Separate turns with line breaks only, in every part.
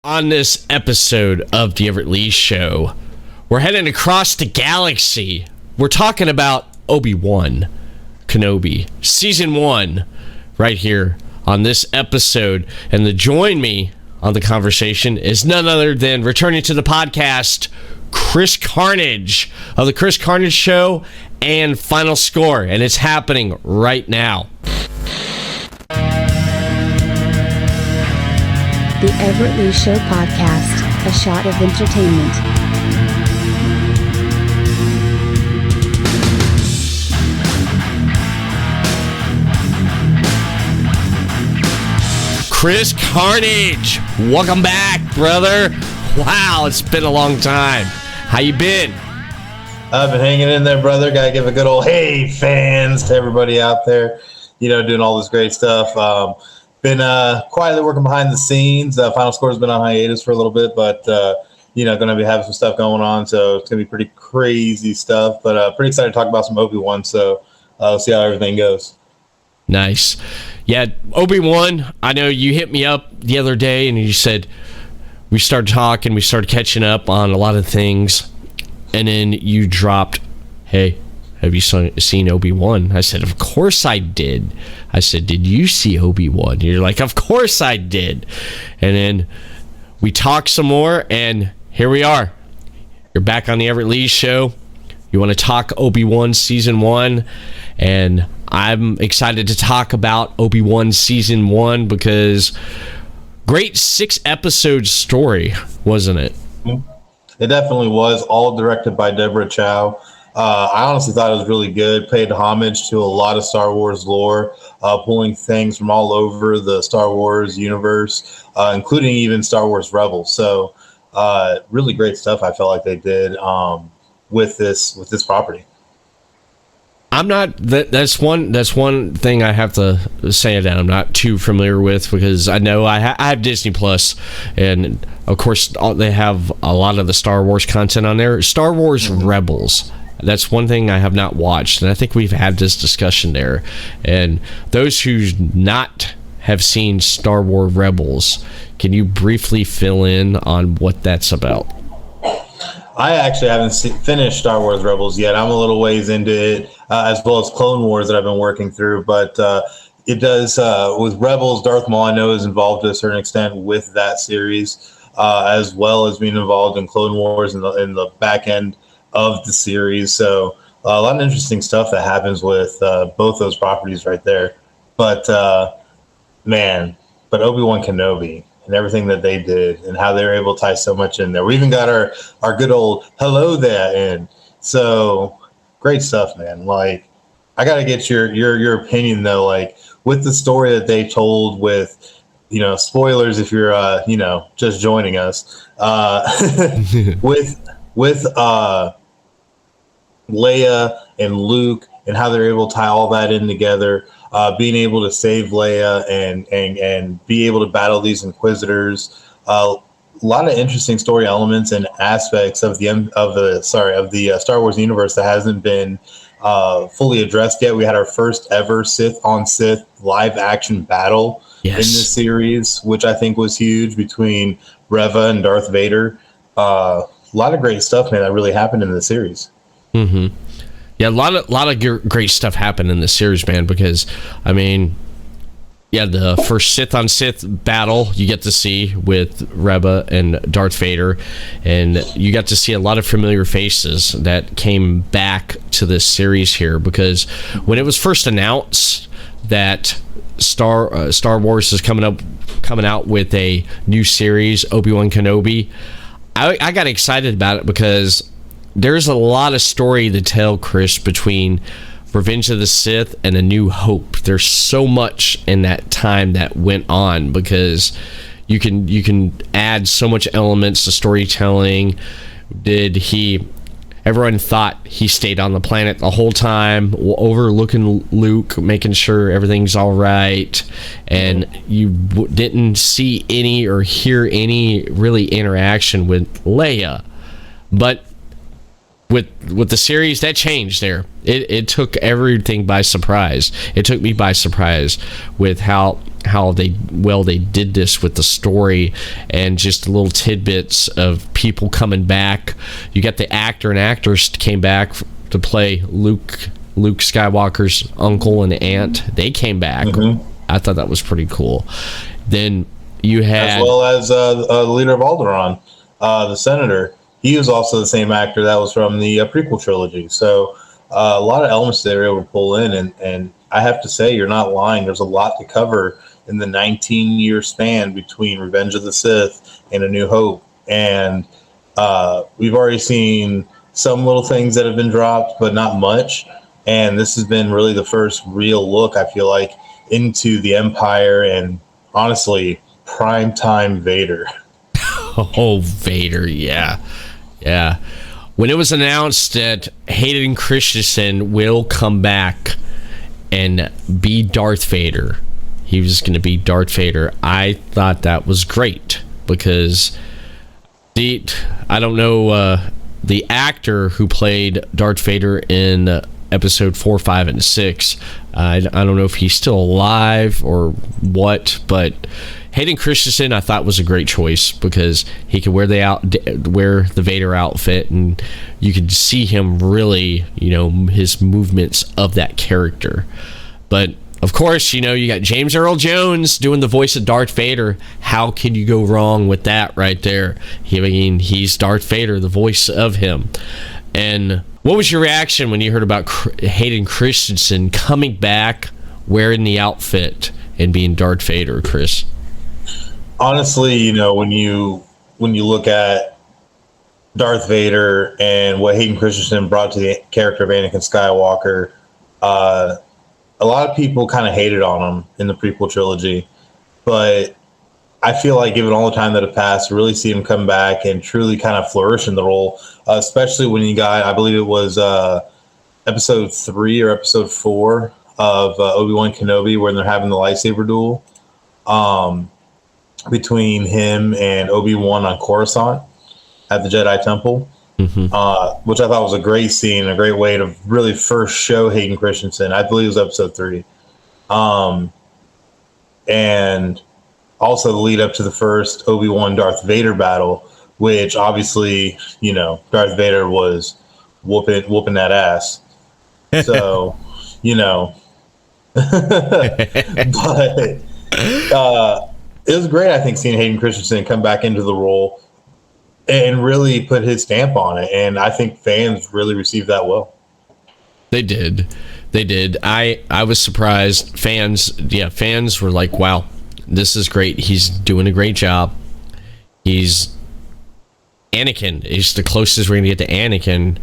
On this episode of the Everett Lee Show, we're heading across the galaxy. We're talking about Obi-Wan Kenobi, Season 1, right here on this episode. And to join me on the conversation is none other than returning to the podcast, Chris Carnage of the Chris Carnage Show and Final Score. And it's happening right now.
The Everett Lee Show podcast, a shot of entertainment.
Chris Carnage, welcome back, brother. Wow, it's been a long time. How you been?
I've been hanging in there, brother. Gotta give a good old hey fans to everybody out there, doing all this great stuff. Been quietly working behind the scenes. Final Score's been on hiatus for a little bit, but going to be having some stuff going on, so it's going to be pretty crazy stuff. But pretty excited to talk about some Obi-Wan. So we'll see how everything goes.
Nice, yeah. Obi-Wan, I know you hit me up the other day, and you said we started talking, we started catching up on a lot of things, and then you dropped, "Hey, have you seen Obi-Wan?" I said, "Of course I did." I said, "Did you see Obi-Wan?" And you're like, "Of course I did." And then we talked some more, and here we are. You're back on the Everett Lee Show. You want to talk Obi-Wan Season 1, and I'm excited to talk about Obi-Wan Season 1 because great 6-episode story, wasn't it?
It definitely was, all directed by Deborah Chow. I honestly thought it was really good. Paid homage to a lot of Star Wars lore, pulling things from all over the Star Wars universe, including even Star Wars Rebels. So, really great stuff. I felt like they did with this property.
I'm not. That's one thing I have to say that I'm not too familiar with, because I know I have Disney Plus, and of course they have a lot of the Star Wars content on there. Star Wars Rebels. That's one thing I have not watched, and I think we've had this discussion there. And those who not have seen Star Wars Rebels, can you briefly fill in on what that's about?
I actually haven't finished Star Wars Rebels yet. I'm a little ways into it, as well as Clone Wars that I've been working through. But it does, with Rebels, Darth Maul, I know, is involved to a certain extent with that series, as well as being involved in Clone Wars in the back end of the series. So a lot of interesting stuff that happens with both those properties right there. But Obi-Wan Kenobi and everything that they did and how they were able to tie so much in there. We even got our good old hello there in. So great stuff, man. Like, I got to get your opinion though, like with the story that they told with, spoilers if you're just joining us, with Leia and Luke and how they're able to tie all that in together, being able to save Leia and be able to battle these Inquisitors. A lot of interesting story elements and aspects of the Star Wars universe that hasn't been fully addressed yet. We had our first ever Sith on Sith live action battle in this series, which I think was huge, between Reva and Darth Vader. A lot of great stuff, man, that really happened in the series.
Mm-hmm. Yeah, a lot of great stuff happened in this series, man, because, the first Sith on Sith battle you get to see with Reva and Darth Vader, and you got to see a lot of familiar faces that came back to this series here, because when it was first announced that Star Wars is coming out with a new series, Obi-Wan Kenobi, I got excited about it because there's a lot of story to tell, Chris, between Revenge of the Sith and A New Hope. There's so much in that time that went on, because you can add so much elements to storytelling. Everyone thought he stayed on the planet the whole time, overlooking Luke, making sure everything's all right, and you didn't see any or hear any really interaction with Leia. But with the series, that changed there. It took everything by surprise. It took me by surprise with how they did this with the story and just little tidbits of people coming back. You got the actor and actress came back to play Luke Skywalker's uncle and aunt. They came back. I thought that was pretty cool. Then you had,
as well as the leader of Alderaan, the senator. He was also the same actor that was from the prequel trilogy. So a lot of elements they were able to pull in. And I have to say, you're not lying. There's a lot to cover in the 19-year span between Revenge of the Sith and A New Hope. And we've already seen some little things that have been dropped, but not much. And this has been really the first real look, I feel like, into the Empire and, honestly, primetime Vader.
Oh, Vader, yeah. When it was announced that Hayden Christensen will come back and be Darth Vader, he was going to be Darth Vader, I thought that was great because I don't know, the actor who played Darth Vader in episode 4, 5, and 6, I don't know if he's still alive or what, but Hayden Christensen I thought was a great choice because he could wear the Vader outfit and you could see him really, his movements of that character. But of course, you got James Earl Jones doing the voice of Darth Vader. How could you go wrong with that right there? He's Darth Vader, the voice of him. And what was your reaction when you heard about Hayden Christensen coming back wearing the outfit and being Darth Vader, Chris?
Honestly, when you look at Darth Vader and what Hayden Christensen brought to the character of Anakin Skywalker, a lot of people kind of hated on him in the prequel trilogy, but I feel like given all the time that have passed, to really see him come back and truly kind of flourish in the role, especially when you got, I believe it was episode 3 or episode 4 of Obi-Wan Kenobi, when they're having the lightsaber duel between him and Obi-Wan on Coruscant at the Jedi Temple, which I thought was a great scene, a great way to really first show Hayden Christensen. I believe it was episode 3. And also the lead up to the first Obi-Wan Darth Vader battle, which obviously, Darth Vader was whooping that ass. So, but it was great, I think, seeing Hayden Christensen come back into the role and really put his stamp on it. And I think fans really received that well.
They did. I was surprised. Fans were like, wow, this is great. He's doing a great job. Anakin is the closest we're going to get to Anakin,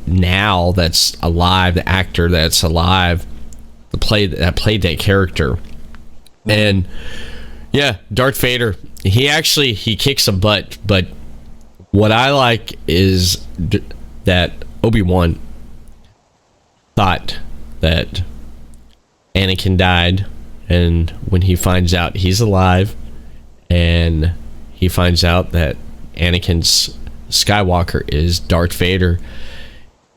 now that's alive, the actor that's alive, that played that character. And yeah, Darth Vader, he kicks some butt, but what I like is that Obi-Wan thought that Anakin died, and when he finds out he's alive and he finds out that Anakin's Skywalker is Darth Vader,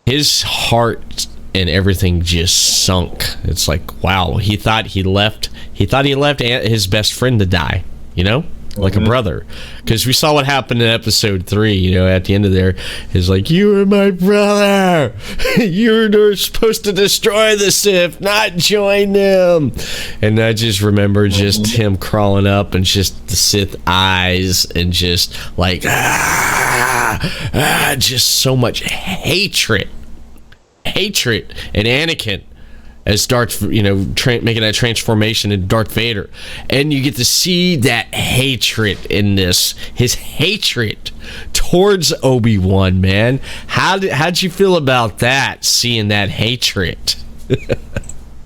his heart and everything just sunk. It's like, wow, he thought he left his best friend to die, like a brother, because we saw what happened in episode 3. At the end of there, he's like, you were my brother, you're supposed to destroy the Sith, not join them. And I just remember just him crawling up and just the Sith eyes and just like just so much hatred and Anakin as Darth, making that transformation into Darth Vader. And you get to see that hatred in this, his hatred towards Obi-Wan, man. How'd you feel about that, seeing that hatred?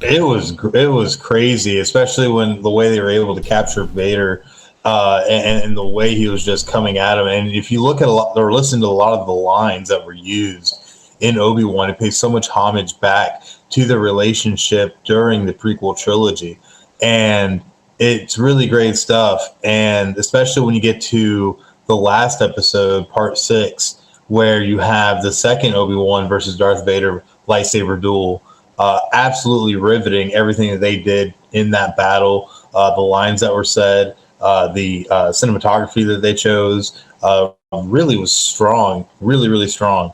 It was crazy, especially when the way they were able to capture Vader and the way he was just coming at him. And if you look at or listen to a lot of the lines that were used in Obi-Wan, it pays so much homage back to the relationship during the prequel trilogy. And it's really great stuff. And especially when you get to the last episode, part 6, where you have the second Obi-Wan versus Darth Vader lightsaber duel. Absolutely riveting, everything that they did in that battle, the lines that were said, the cinematography that they chose, really was strong, really, really strong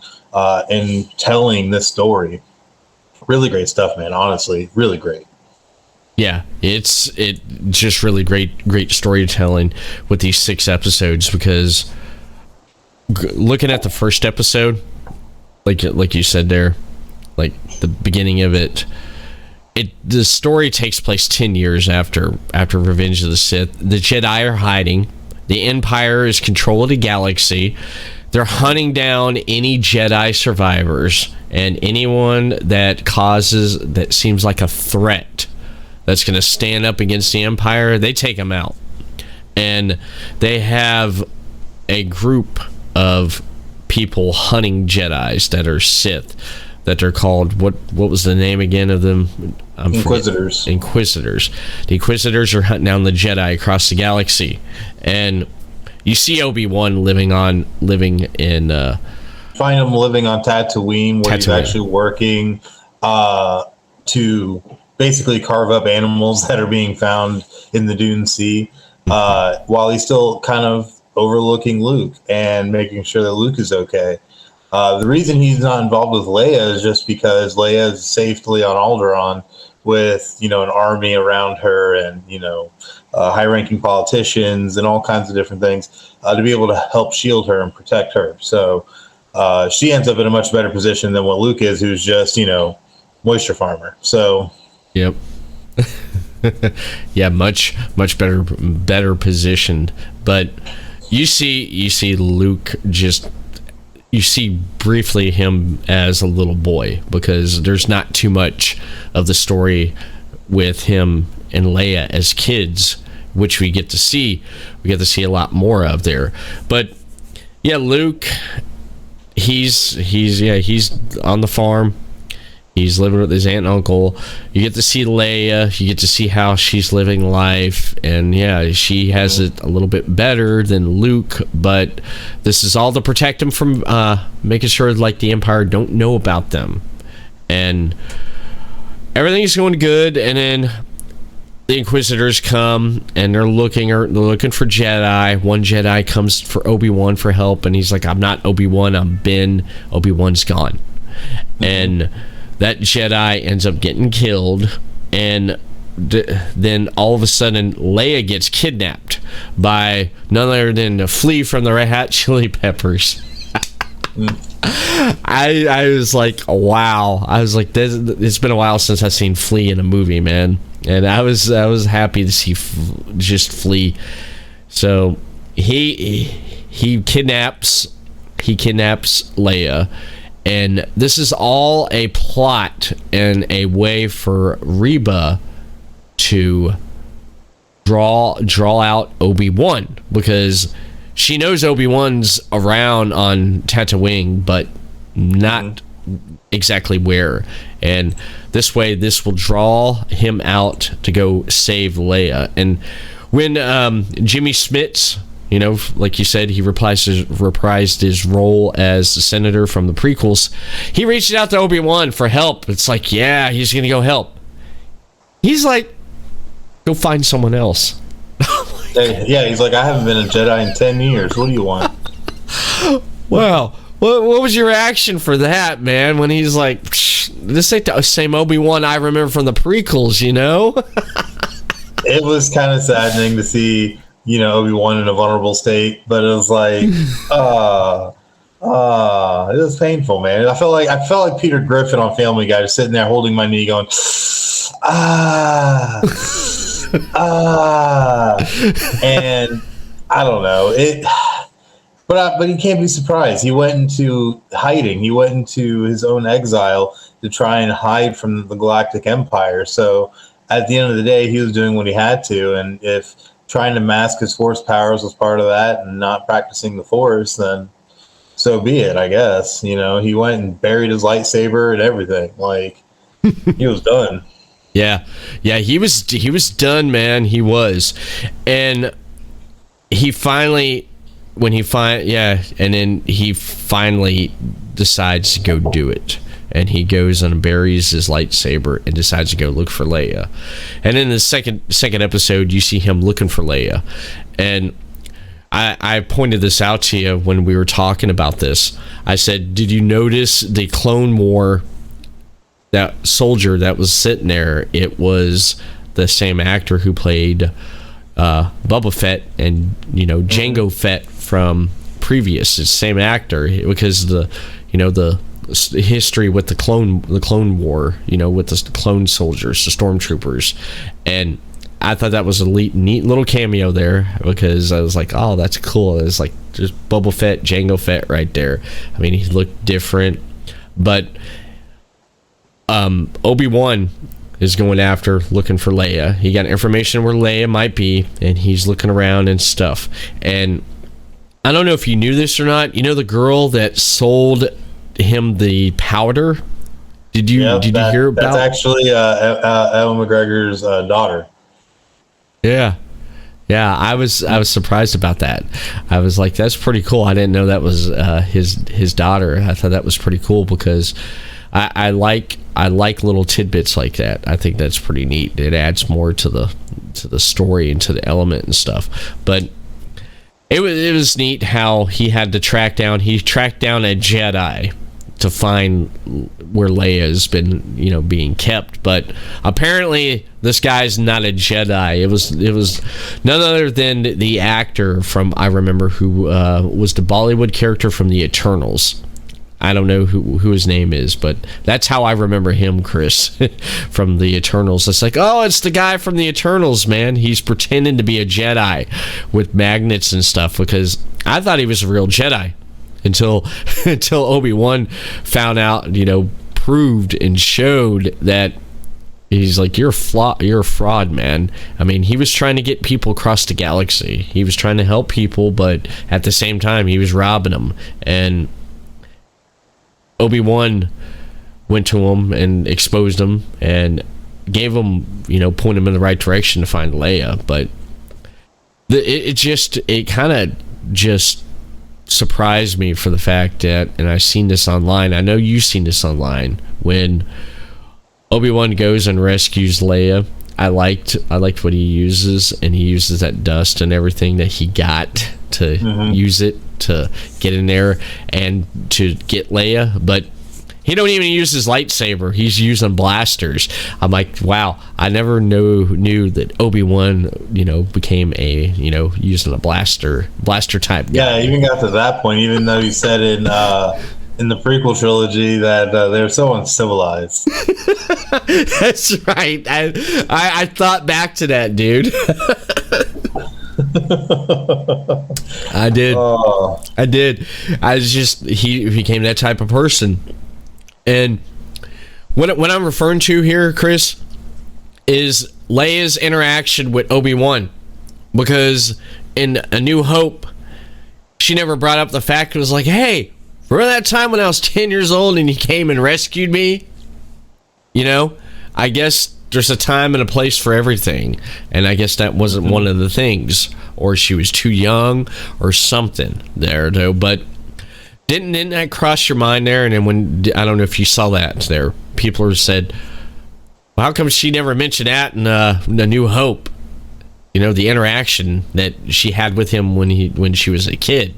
in telling this story. Really great stuff, man. Honestly, really great.
Yeah, it's just really great storytelling with these 6 episodes, because looking at the first episode, like you said there, like the beginning of it, the story takes place 10 years after Revenge of the Sith. The Jedi are hiding. The Empire is controlling the galaxy. They're hunting down any Jedi survivors and anyone that seems like a threat that's going to stand up against the Empire. They take them out. And they have a group of people hunting Jedis that are Sith, that they're called, what was the name again of them?
Inquisitors.
Inquisitors. The Inquisitors are hunting down the Jedi across the galaxy. And you see Obi-Wan living in
find him living on Tatooine, where he's actually working to basically carve up animals that are being found in the Dune Sea, while he's still kind of overlooking Luke and making sure that Luke is okay. The reason he's not involved with Leia is just because Leia is safely on Alderaan with, an army around her and, high-ranking politicians and all kinds of different things to be able to help shield her and protect her. So she ends up in a much better position than what Luke is, who's just, moisture farmer. So,
yep. Yeah, much better positioned. But you see Luke you see briefly him as a little boy, because there's not too much of the story with him and Leia as kids, which we get to see. We get to see a lot more of there. But yeah, Luke, he's on the farm. He's living with his aunt and uncle. You get to see Leia. You get to see how she's living life. And yeah, she has it a little bit better than Luke. But this is all to protect him from making sure like the Empire don't know about them. And everything's going good. And then the Inquisitors come and they're looking for Jedi. One Jedi comes for Obi-Wan for help. And he's like, I'm not Obi-Wan, I'm Ben. Obi-Wan's gone. And that Jedi ends up getting killed, and then all of a sudden Leia gets kidnapped by none other than Flea from the Red Hot Chili Peppers. I was like, wow. I was like, it's been a while since I've seen Flea in a movie, man. And I was happy to see just Flea. So he kidnaps Leia. And this is all a plot and a way for Reba to draw out Obi-Wan, because she knows Obi-Wan's around on Tatooine, but not exactly where. And this way, this will draw him out to go save Leia. And when Jimmy Smits, like you said, he reprised his role as the senator from the prequels. He reached out to Obi-Wan for help. It's like, yeah, he's going to go help. He's like, go find someone else.
Yeah, he's like, I haven't been a Jedi in 10 years. What do you want?
Wow. What was your reaction for that, man, when he's like, this ain't the same Obi-Wan I remember from the prequels, It
was kind of saddening to see Obi-Wan in a vulnerable state, but it was like, it was painful, man. I felt like Peter Griffin on Family Guy, just sitting there holding my knee, going, and I don't know it, but he can't be surprised. He went into hiding. He went into his own exile to try and hide from the Galactic Empire. So at the end of the day, he was doing what he had to, and if trying to mask his Force powers was part of that and not practicing the Force, then so be it, I guess. He went and buried his lightsaber and everything. Like, he was done.
Yeah, he was done, man. He was. And he finally when he and then he finally decides to go do it, and he goes and buries his lightsaber and decides to go look for Leia. And in the second episode, you see him looking for Leia, and I pointed this out to you when we were talking about this. I said, did you notice the Clone War, that soldier that was sitting there? It was the same actor who played Boba Fett and Jango Fett from previous. It's the same actor, because the history with the Clone War, with the clone soldiers, the stormtroopers. And I thought that was a neat little cameo there, because I was like, oh, that's cool. It's like just Boba Fett, Jango Fett right there. I mean, he looked different, but Obi-Wan is going after, looking for Leia. He got information where Leia might be, and he's looking around and stuff. And I don't know if you knew this or not. The girl that sold him the powder? Did you hear about?
That's actually Ewan McGregor's daughter.
Yeah. I was surprised about that. I was like, that's pretty cool. I didn't know that was his daughter. I thought that was pretty cool, because I like little tidbits like that. I think that's pretty neat. It adds more to the story and to the element and stuff. But it was neat how he had to tracked down a Jedi to find where Leia's been, being kept. But apparently this guy's not a Jedi. It was none other than the actor from, I remember, who was the Bollywood character from the Eternals. I don't know who his name is, but that's how I remember him, Chris, from the Eternals. It's like, oh, it's the guy from the Eternals, man. He's pretending to be a Jedi with magnets and stuff, because I thought he was a real Jedi until Obi-Wan found out, proved and showed that he's like, you're a fraud, man. I mean, he was trying to get people across the galaxy. He was trying to help people, but at the same time, he was robbing them. And Obi-Wan went to him and exposed him and gave him, pointed him in the right direction to find Leia. But it kind of just surprised me for the fact that, and I've seen this online, I know you've seen this online, when Obi-Wan goes and rescues Leia. I liked what he uses, and he uses that dust and everything that he got to use it to get in there and to get Leia. But he don't even use his lightsaber. He's using blasters. I'm like, wow, I never knew that Obi-Wan, became a, using a blaster type guy.
Yeah, even got to that point, even though he said in the prequel trilogy that they're so uncivilized.
That's right. I thought back to that, dude. I did. Oh. I did. He became that type of person. And what I'm referring to here, Chris, is Leia's interaction with Obi-Wan. Because in A New Hope, she never brought up the fact, it was like, hey, remember that time when I was 10 years old and you came and rescued me? I guess there's a time and a place for everything. And I guess that wasn't one of the things. Or she was too young or something there, though. But didn't that cross your mind there? And then when, I don't know if you saw that there, people have said, well, how come she never mentioned that in A New Hope? The interaction that she had with him when she was a kid.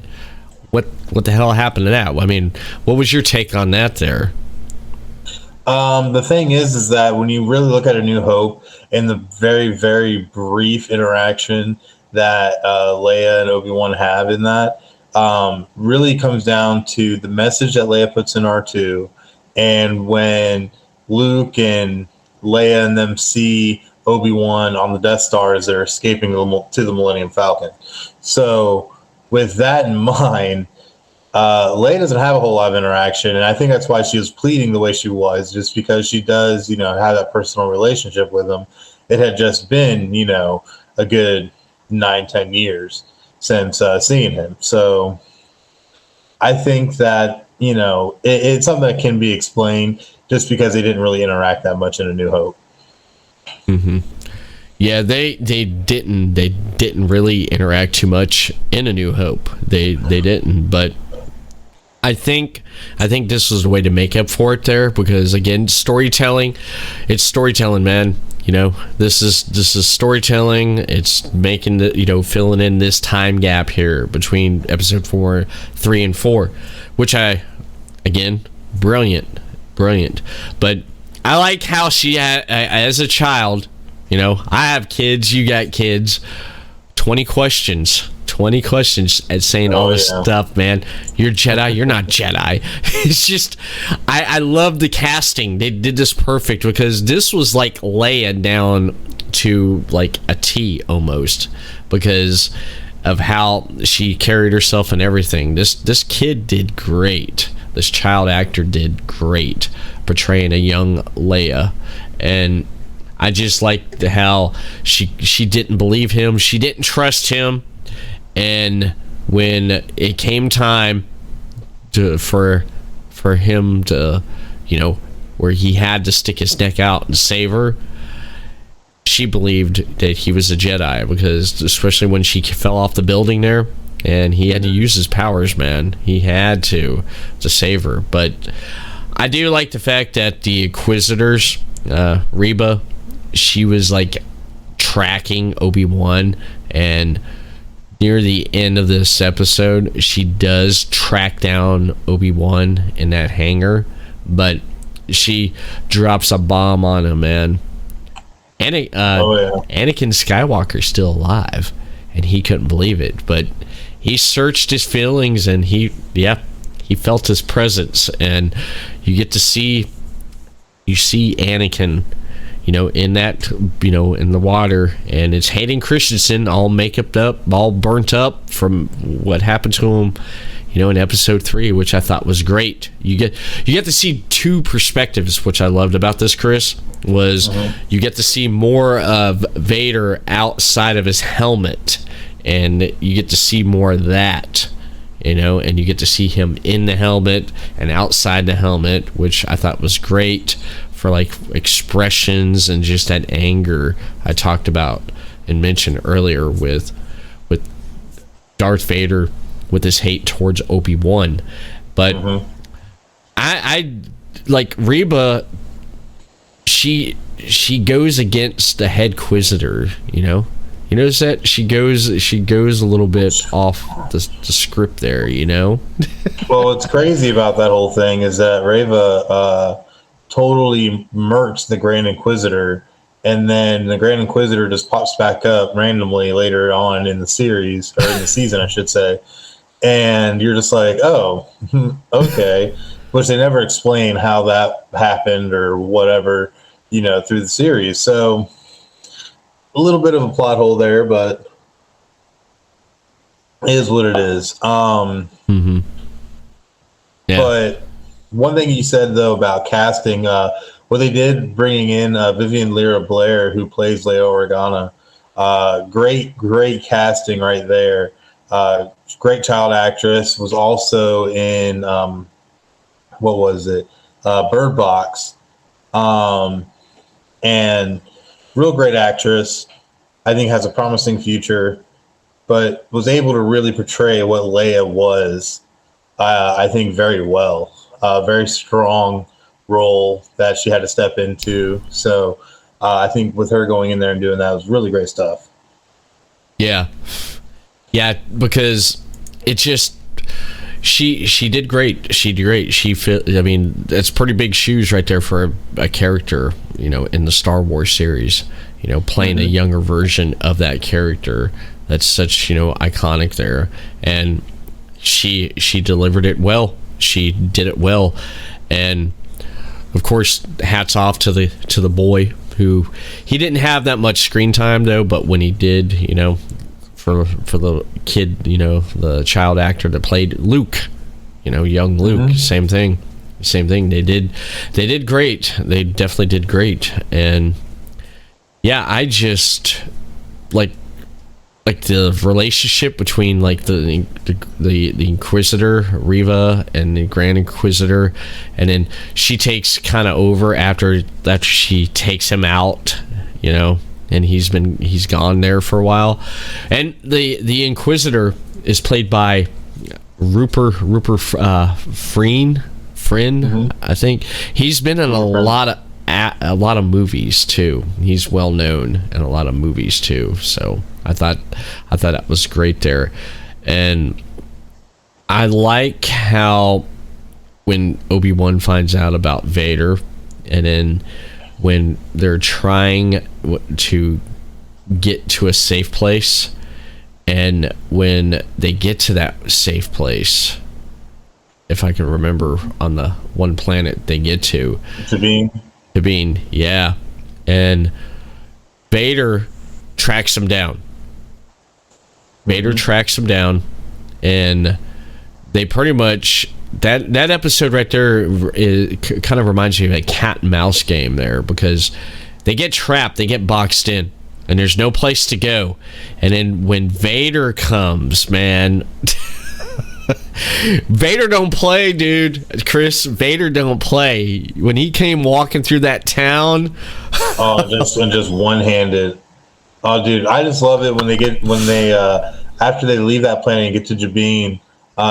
What the hell happened to that? I mean, what was your take on that there?
The thing is that when you really look at A New Hope and the very, very brief interaction that Leia and Obi-Wan have in that, really comes down to the message that Leia puts in R2, and when Luke and Leia and them see Obi-Wan on the Death Star as they're escaping to the Millennium Falcon. So with that in mind, Leia doesn't have a whole lot of interaction, and I think that's why she was pleading the way she was, just because she does, have that personal relationship with him. It had just been, a good 9-10 years since seeing him. So I think that, it's something that can be explained just because they didn't really interact that much in A New Hope.
Mm-hmm. Yeah, they didn't really interact too much in A New Hope. They didn't, but I think this was a way to make up for it there, because again, storytelling, it's storytelling, man. You know, this is storytelling. It's making the, you know, filling in this time gap here between episode 4, 3, and 4, which again, brilliant. But I like how she had, as a child, you know, I have kids, you got kids, 20 questions at saying all this stuff, man. You're Jedi, you're not Jedi. It's just, I love the casting. They did this perfect, because this was like Leia down to like a T almost, because of how she carried herself and everything. This kid did great. This child actor did great portraying a young Leia. And I just liked how she didn't believe him. She didn't trust him. And when it came time for him to, you know, where he had to stick his neck out and save her, she believed that he was a Jedi, because especially when she fell off the building there and he had to use his powers, man. He had to save her. But I do like the fact that the Inquisitors, Reba, she was like tracking Obi-Wan, and near the end of this episode, she does track down Obi-Wan in that hangar, but she drops a bomb on him, man. Anakin Skywalker's still alive, and he couldn't believe it, but he searched his feelings, and he felt his presence, and you see Anakin, you know, in that, you know, in the water, and it's Hayden Christensen all makeuped up, all burnt up from what happened to him, you know, in episode 3, which I thought was great. You get to see two perspectives, which I loved about this, Chris, was you get to see more of Vader outside of his helmet, and you get to see more of that, you know, and you get to see him in the helmet and outside the helmet, which I thought was great for like expressions and just that anger I talked about and mentioned earlier with Darth Vader, with his hate towards Obi-Wan. But I like Reba, she goes against the head Inquisitor, you know. You notice that she goes a little bit off the script there, you know.
Well, what's crazy about that whole thing is that Reva totally murks the Grand Inquisitor, and then the Grand Inquisitor just pops back up randomly later on in the series, or in the season, I should say. And you're just like, oh, okay. Which they never explain how that happened or whatever, you know, through the series. So a little bit of a plot hole there, but it is what it is.
Yeah.
But one thing you said, though, about casting, what they did bringing in Vivian Lyra Blair, who plays Leia Organa, great casting right there. Great child actress, was also in what was it, Bird Box, and real great actress. I think has a promising future, but was able to really portray what Leia was, I think, very well. Very strong role that she had to step into. So I think with her going in there and doing that was really great stuff.
Yeah, because it just she did great. She did great. I mean, that's pretty big shoes right there for a character, you know, in the Star Wars series. You know, playing a younger version of that character that's such, you know, iconic there, and she delivered it well. She did it well, and of course, hats off to the boy, who he didn't have that much screen time though, but when he did, you know, for the kid, you know, the child actor that played Luke, you know, young Luke, same thing. They did great. They definitely did great, and yeah, I just like the relationship between like the Inquisitor Reva and the Grand Inquisitor, and then she takes kind of over after she takes him out, you know, and he's gone there for a while. And the Inquisitor is played by Rupert Friend, I think. He's been in a lot of movies too. He's well known in a lot of movies too. So I thought that was great there. And I like how when Obi-Wan finds out about Vader, and then when they're trying to get to a safe place, and when they get to that safe place, if I can remember, on the one planet they get to, Sabine, yeah, and Vader tracks him down. And they pretty much, that episode right there kind of reminds me of a cat and mouse game there, because they get trapped, they get boxed in, and there's no place to go. And then when Vader comes, man, Vader don't play, dude. Chris, Vader don't play. When he came walking through that town,
just one-handed. Oh, dude, I just love it when they after they leave that planet and get to Jabin.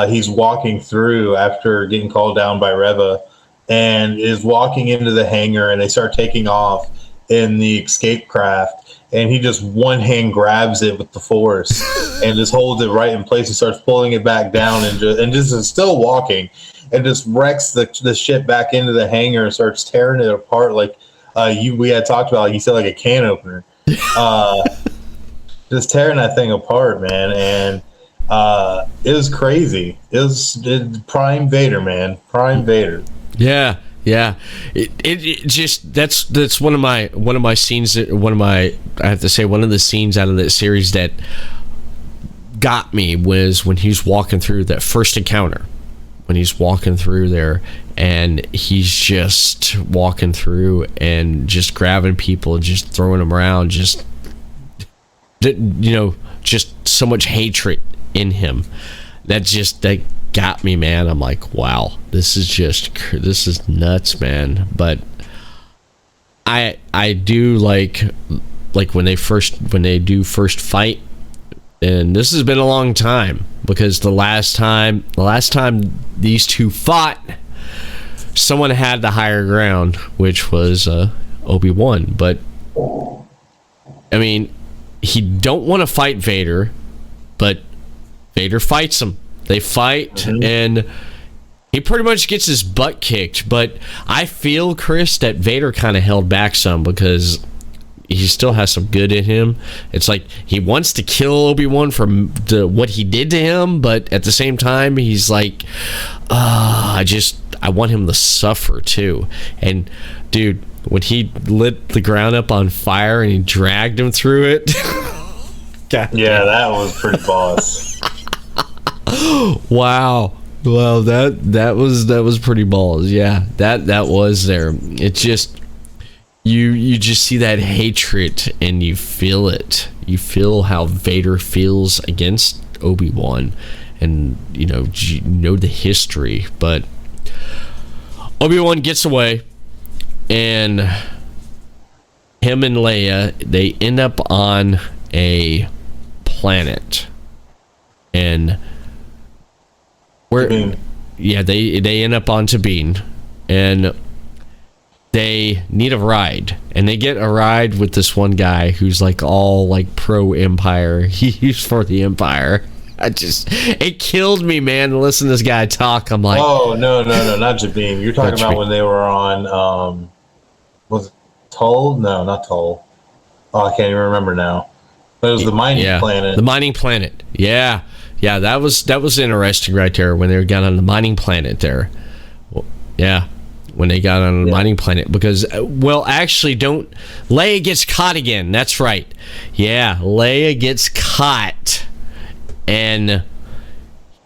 He's walking through after getting called down by Reva, and is walking into the hangar, and they start taking off in the escape craft, and he just one hand grabs it with the Force and just holds it right in place and starts pulling it back down, and just is still walking, and just wrecks the ship back into the hangar and starts tearing it apart like we had talked about, like you said, like a can opener. Just tearing that thing apart, man. And it was crazy. It was prime Vader, man. Prime Vader.
Yeah. It just, that's one of my scenes, I have to say, one of the scenes out of that series that got me was when he's walking through that first encounter. When he's walking through there, and he's just walking through and just grabbing people and just throwing them around, just so much hatred in him. That got me, man. I'm like, wow, this is nuts, man. But I do like when they do first fight, and this has been a long time, because the last time these two fought, someone had the higher ground, which was Obi-Wan. But I mean, he don't want to fight Vader, but Vader fights him. They fight, and he pretty much gets his butt kicked. But I feel, Chris, that Vader kind of held back some, because he still has some good in him. It's like he wants to kill Obi-Wan for what he did to him, but at the same time, he's like, I want him to suffer too. And dude, when he lit the ground up on fire and he dragged him through it,
yeah, that was pretty boss.
Wow. Well, that was pretty balls. Yeah, that was there. It just, you just see that hatred, and you feel it. You feel how Vader feels against Obi-Wan, and you know the history. But Obi-Wan gets away, and him and Leia, they end up on a planet, and they end up on Sabine, and they need a ride, and they get a ride with this one guy who's like all like pro Empire. He's for the Empire. It killed me, man, to listen to this guy talk. I'm like,
oh no, not Sabine. You're talking about when they were on was it Tull? No, not Tull. Oh, I can't even remember now. But it was the mining planet. The
mining planet. Yeah, that was interesting right there when they got on the mining planet there. Well, yeah, when they got on the mining planet, because Leia gets caught again. That's right. Yeah, Leia gets caught, and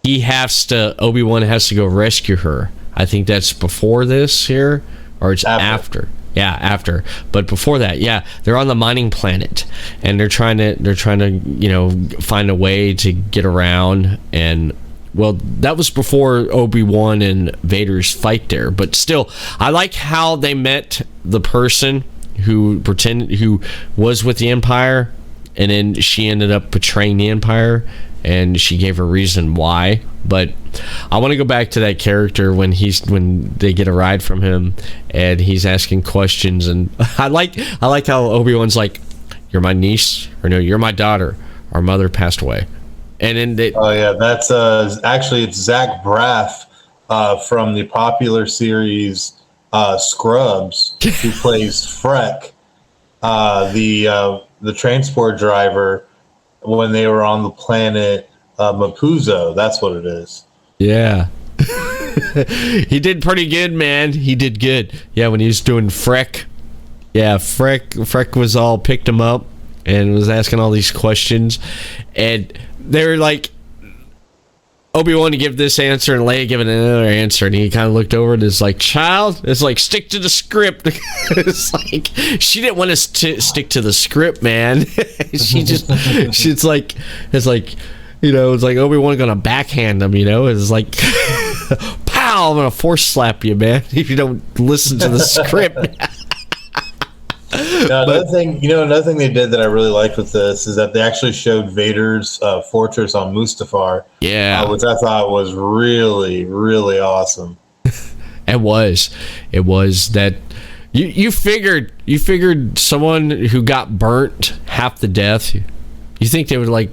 Obi-Wan has to go rescue her. I think that's before this here, or it's after. Yeah, after. But before that, yeah, they're on the mining planet, and they're trying to find a way to get around. And well, that was before Obi-Wan and Vader's fight there. But still, I like how they met the person who was with the Empire, and then she ended up betraying the Empire, and she gave a reason why. But I want to go back to that character when they get a ride from him and he's asking questions, and I like how Obi-Wan's like, "You're my niece," or "No, you're my daughter. Our mother passed away." And then
that's actually it's Zach Braff from the popular series Scrubs, who plays Freck, the transport driver when they were on the planet Mapuzo. That's what it is.
Yeah. He did pretty good, man. He did good. Yeah, when he was doing Freck. Yeah, Freck was all picked him up and was asking all these questions. And they were like, Obi-Wan to give this answer and Leia giving another answer, and he kind of looked over and is like, "Child, it's like, stick to the script." It's like she didn't want us to stick to the script, man. It's like it's like Obi-Wan gonna backhand him, it's like, pow, I'm gonna force slap you, man, if you don't listen to the script.
Another thing they did that I really liked with this is that they actually showed Vader's fortress on Mustafar.
Yeah,
which I thought was really, really awesome.
It was that you figured someone who got burnt half to death. You think they would like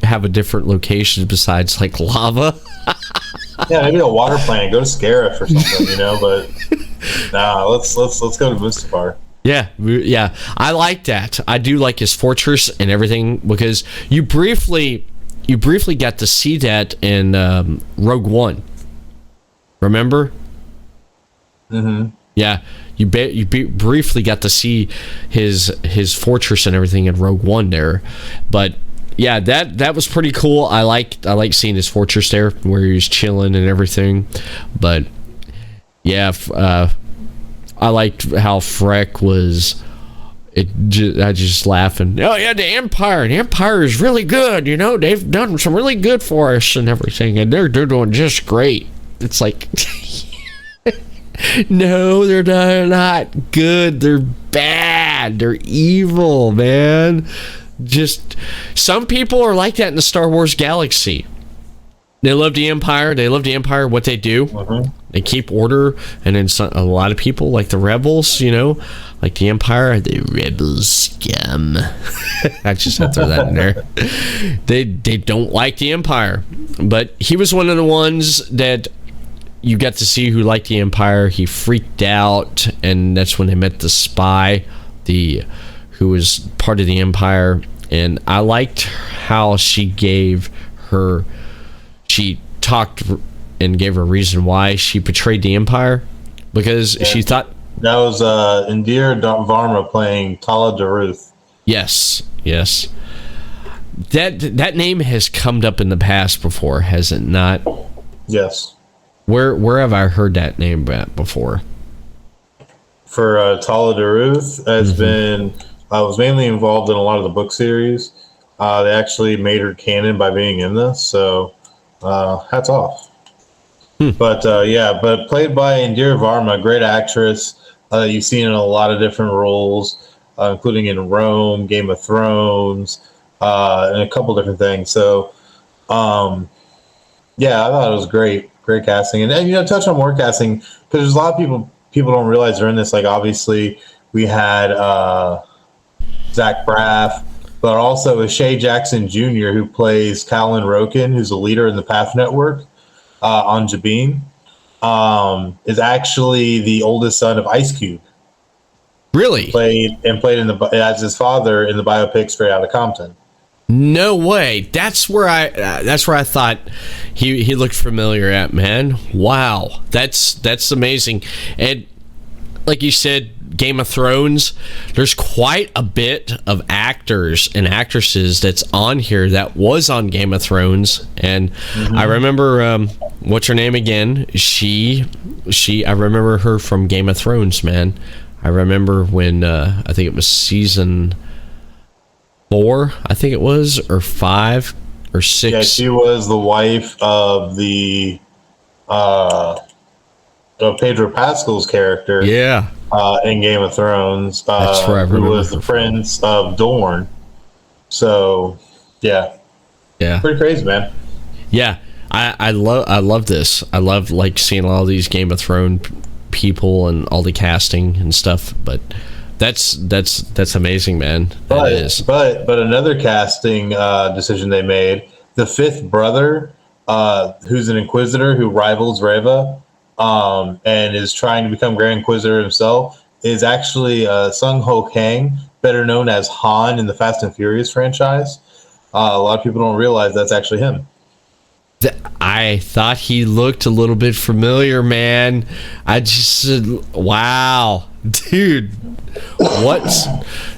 have a different location besides like lava?
Yeah, maybe a water planet. Go to Scarif or something, But nah, let's go to Mustafar.
Yeah, I like that. I do like his fortress and everything, because you briefly got to see that in Rogue One. Remember?
Mm-hmm.
Yeah, you briefly got to see his fortress and everything in Rogue One there, but yeah, that was pretty cool. I like seeing his fortress there where he was chilling and everything, but yeah. I liked how Freck was. I just laughing. Oh yeah, the Empire is really good. They've done some really good for us and everything, and they're doing just great. It's like, no, they're not good. They're bad. They're evil, man. Just some people are like that in the Star Wars galaxy. They love the Empire. What they do.
Mm-hmm.
They keep order, and then a lot of people, like the rebels, like the Empire, the rebel scum. I just had to throw that in there. They don't like the Empire, but he was one of the ones that you got to see who liked the Empire. He freaked out, and that's when they met the spy, who was part of the Empire, and I liked how she talked and gave her a reason why she betrayed the Empire, because she thought
that was Indira Varma playing Tala Daruth.
Yes. That name has come up in the past before, has it not?
Yes.
Where have I heard that name before?
For Tala Daruth has been was mainly involved in a lot of the book series. They actually made her canon by being in this, so hats off. But played by Indira Varma, great actress. You've seen in a lot of different roles, including in Rome, Game of Thrones, and a couple different things. So, I thought it was great casting. And touch on more casting, because there's a lot of people don't realize they're in this. Like, obviously, we had Zach Braff, but also Shay Jackson Jr., who plays Callan Roken, who's a leader in the Path Network on Jabin, is actually the oldest son of Ice Cube.
Really?
Played as his father in the biopic Straight Outta Compton.
No way. That's where I thought he looked familiar at, man. Wow. That's amazing. And like you said, Game of Thrones, there's quite a bit of actors and actresses that's on here that was on Game of Thrones. And I remember what's her name again? She I remember her from Game of Thrones, man. I remember when I think it was season 4, I think it was, or 5 or 6.
Yeah, she was the wife of the of Pedro Pascal's character.
Yeah.
in Game of Thrones,
That's forever.
who was the Prince of Dorne. So, yeah, pretty crazy, man.
Yeah, I love this. I love like seeing all these Game of Thrones people and all the casting and stuff. But that's amazing, man. That is.
But another casting decision they made: the fifth brother, who's an Inquisitor who rivals Reva, and is trying to become Grand Inquisitor himself, is actually Sung Ho Kang, better known as Han in the Fast and Furious franchise. A lot of people don't realize that's actually him.
I thought he looked a little bit familiar, man. I just said, wow, dude,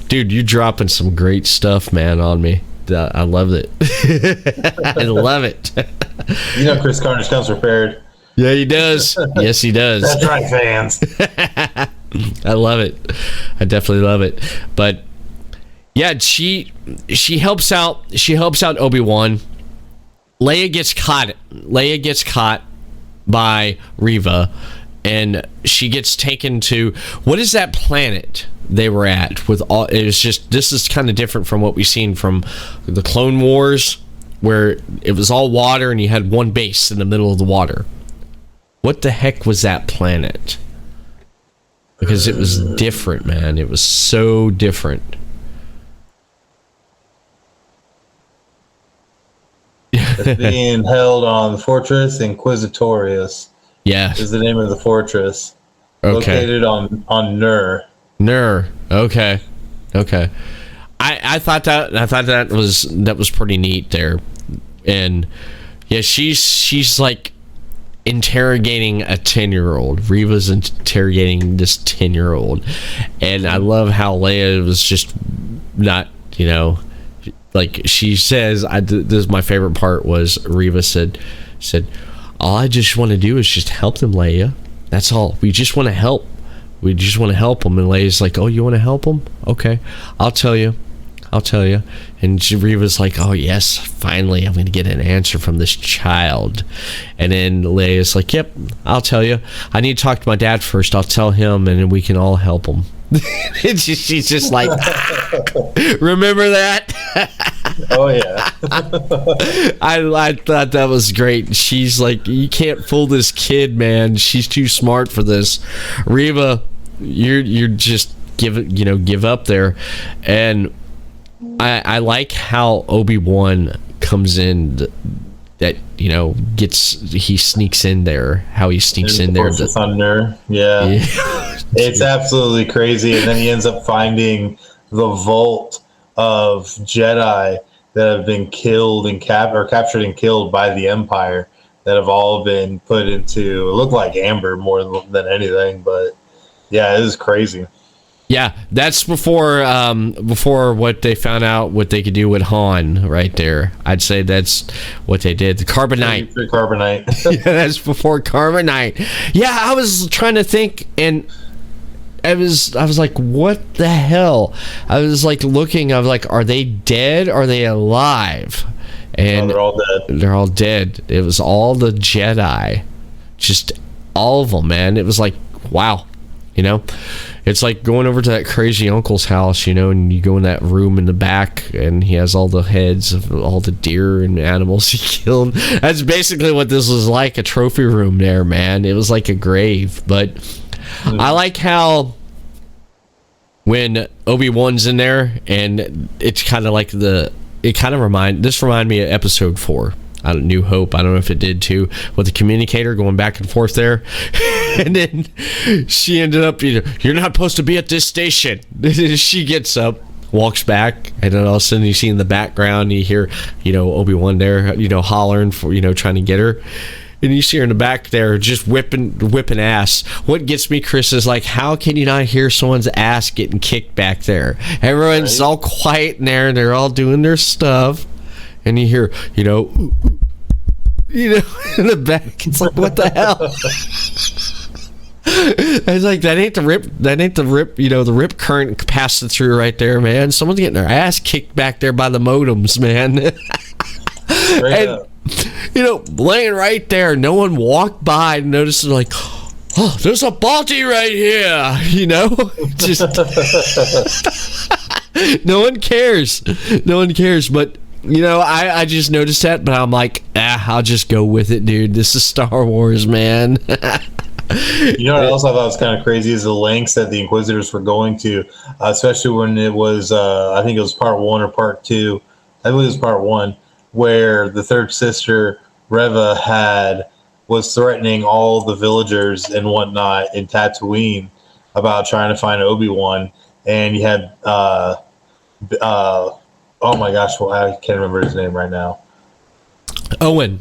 dude, you're dropping some great stuff, man, on me. I love it. I love it.
You know, Chris Carnage comes prepared.
Yeah, he does. Yes, he does.
That's right, fans.
I love it. I definitely love it. But yeah, she helps out. She helps out Obi-Wan. Leia gets caught by Reva, and she gets taken to, what is that planet they were at? With all, it was just, this is kind of different from what we've seen from the Clone Wars, where it was all water and you had one base in the middle of the water. What the heck was that planet? Because it was different, man. It was so different.
It's being held on Fortress Inquisitorius.
Yeah, is
the name of the fortress.
Okay.
Located on Nur.
Nur. Okay. I thought that was pretty neat there, and yeah, she's like interrogating a 10-year-old. Reva's interrogating this 10-year-old, and I love how Leia was just not, you know, like she says. This is my favorite part. Was Reva said, all I just want to do is just help them, Leia. That's all. We just want to help. We just want to help them. And Leia's like, oh, you want to help them? Okay, I'll tell you. And Reva's like, oh yes, finally I'm going to get an answer from this child. And then Leia's like, yep, I'll tell you. I need to talk to my dad first. I'll tell him, and then we can all help him. She's just like, remember that?
Oh yeah.
I thought that was great. She's like, you can't fool this kid, man. She's too smart for this. Reva, you're just give up there. And I like how Obi-Wan comes in, that, you know, he sneaks in there. How he sneaks in there.
The thunder. Yeah. It's absolutely crazy. And then he ends up finding the vault of Jedi that have been killed and captured and killed by the Empire, that have all been put into, it looked like amber more than anything, but yeah, it is crazy.
Yeah, that's before what they found out what they could do with Han right there. I'd say that's what they did. The carbonite. Yeah, that's before carbonite. Yeah, I was trying to think, and I was like, what the hell? I was like looking, I was like, are they dead? Are they alive? And
they're all dead.
They're all dead. It was all the Jedi. Just all of them, man. It was like, wow. You know? It's like going over to that crazy uncle's house, you know, and you go in that room in the back, and he has all the heads of all the deer and animals he killed. That's basically what this was like, a trophy room there, man. It was like a grave. But I like how when Obi-Wan's in there, and it's kind of like this reminded me of episode 4. New Hope. I don't know if it did too, with the communicator going back and forth there. And then she ended up, you're not supposed to be at this station. She gets up, walks back, and then all of a sudden you see in the background, you hear, Obi-Wan there, hollering for, trying to get her. And you see her in the back there just whipping ass. What gets me, Chris, is like, how can you not hear someone's ass getting kicked back there? Everyone's all quiet in there, and they're all doing their stuff. And you hear, in the back. It's like, what the hell? It's like, that ain't the rip, the rip current passing through right there, man. Someone's getting their ass kicked back there by the modems, man.
Straight up.
Laying right there, no one walked by and noticed, like, oh, there's a body right here, you know? Just no one cares. No one cares. But, you know, I just noticed that, but I'm like, I'll just go with it, dude. This is Star Wars, man.
You know what else I thought was kind of crazy is the lengths that the Inquisitors were going to, especially when it was, I think it was part 1 or part 2. I believe it was part 1, where the third sister, Reva, was threatening all the villagers and whatnot in Tatooine about trying to find Obi-Wan. And you had, oh my gosh, well, I can't remember his name right now.
Owen,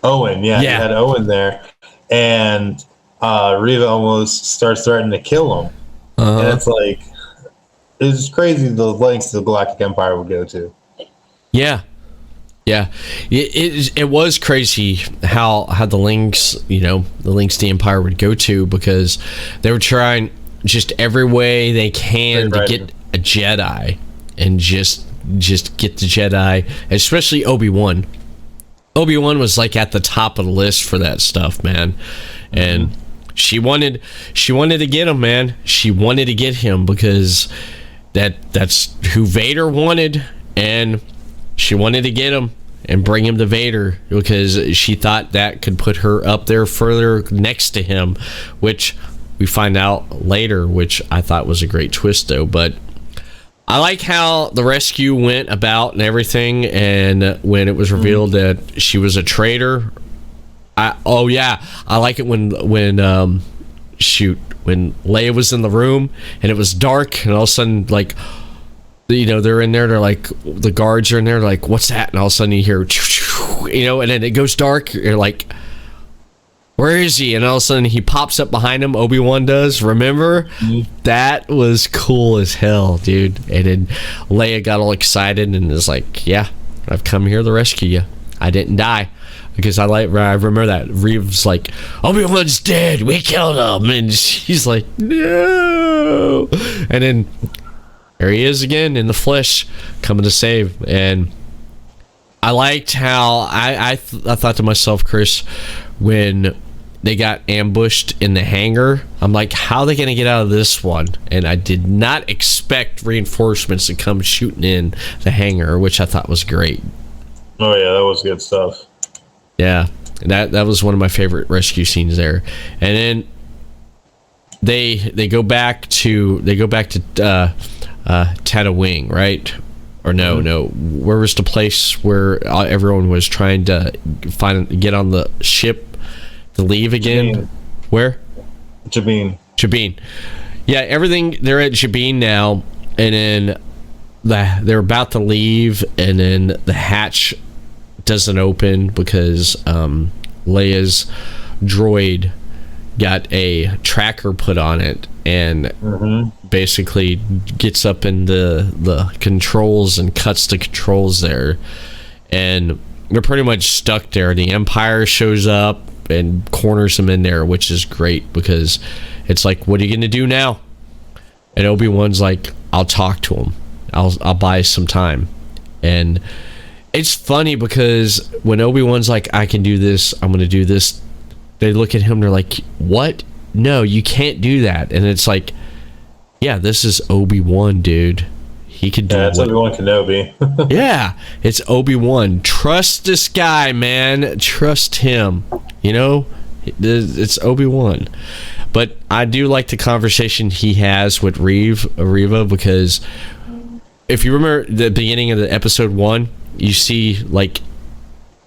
yeah. You had Owen there. And Reva almost starts threatening to kill him. And it's like, it's crazy the lengths the Galactic Empire would go to.
Yeah. It was crazy how the lengths, you know, the Empire would go to, because they were trying just every way they can to get a Jedi and just get the Jedi, especially Obi-Wan. Obi-Wan was like at the top of the list for that stuff, man. And she wanted to get him, man. She wanted to get him because that's who Vader wanted, and she wanted to get him and bring him to Vader because she thought that could put her up there further next to him, which we find out later, which I thought was a great twist though. But I like how the rescue went about and everything, and when it was revealed that she was a traitor, I like it when Leia was in the room and it was dark, and all of a sudden, like, you know, they're in there, they're like, the guards are in there, like, what's that? And all of a sudden you hear, you know, and then it goes dark, you're like, where is he? And all of a sudden he pops up behind him. Obi-Wan does. Remember? That was cool as hell, dude. And then Leia got all excited and was like, yeah, I've come here to rescue you. I didn't die. Because I remember that Reeve's like, Obi-Wan's dead. We killed him. And she's like, no. And then there he is again in the flesh, coming to save. And I liked how I thought to myself, Chris, when they got ambushed in the hangar, I'm like, how are they going to get out of this one? And I did not expect reinforcements to come shooting in the hangar, which I thought was great.
Oh yeah, that was good stuff.
Yeah, that was one of my favorite rescue scenes there. And then they go back to Tatooine, right? Or no, where was the place where everyone was trying to get on the ship to leave again?
Jabin.
Where?
Jabin.
Yeah, everything, they're at Jabin now, and then they're about to leave, and then the hatch doesn't open because Leia's droid got a tracker put on it, and basically gets up in the controls and cuts the controls there, and they're pretty much stuck there. The Empire shows up and corners them in there, which is great because it's like, what are you gonna do now? And Obi-Wan's like, I'll talk to him. I'll buy some time. And it's funny because when Obi-Wan's like, I can do this, I'm gonna do this, they look at him, they're like, what? No, you can't do that. And it's like, yeah, this is Obi-Wan, dude. He could do it.
Yeah, it's Obi-Wan Kenobi.
Yeah, it's Obi-Wan. Trust this guy, man. Trust him. You know, it's Obi-Wan. But I do like the conversation he has with Reva, because if you remember the beginning of the episode 1, you see like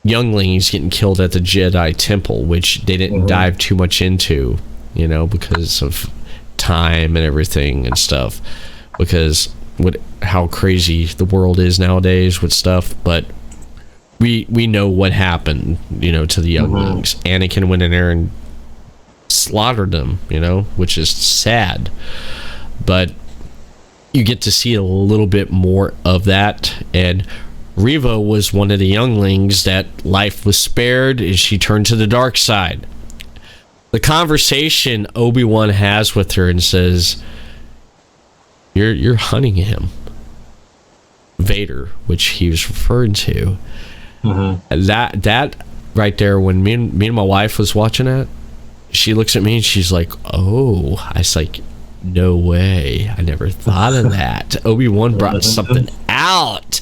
younglings getting killed at the Jedi Temple, which they didn't dive too much into, you know, because of time and everything and stuff, because how crazy the world is nowadays with stuff. But we know what happened, you know, to the younglings. Anakin went in there and slaughtered them, you know, which is sad. But you get to see a little bit more of that. And Reva was one of the younglings that life was spared, and she turned to the dark side. The conversation Obi-Wan has with her and says, you're hunting him, Vader, which he was referring to. That right there, when me and my wife was watching that, she looks at me and she's like, oh. I was like, no way. I never thought of that. Obi-Wan brought something out.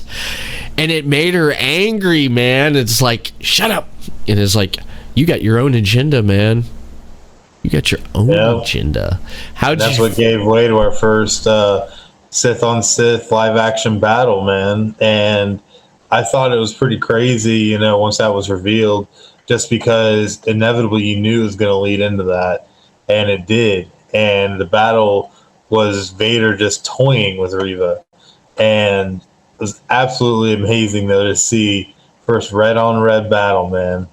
And it made her angry, man. It's like, shut up. And it's like, you got your own agenda, man. You got your own agenda.
That's what gave way to our first Sith on Sith live action battle, man. And I thought it was pretty crazy, once that was revealed, just because inevitably you knew it was going to lead into that. And it did. And the battle was Vader just toying with Reva. And it was absolutely amazing, though, to see first red on red battle, man.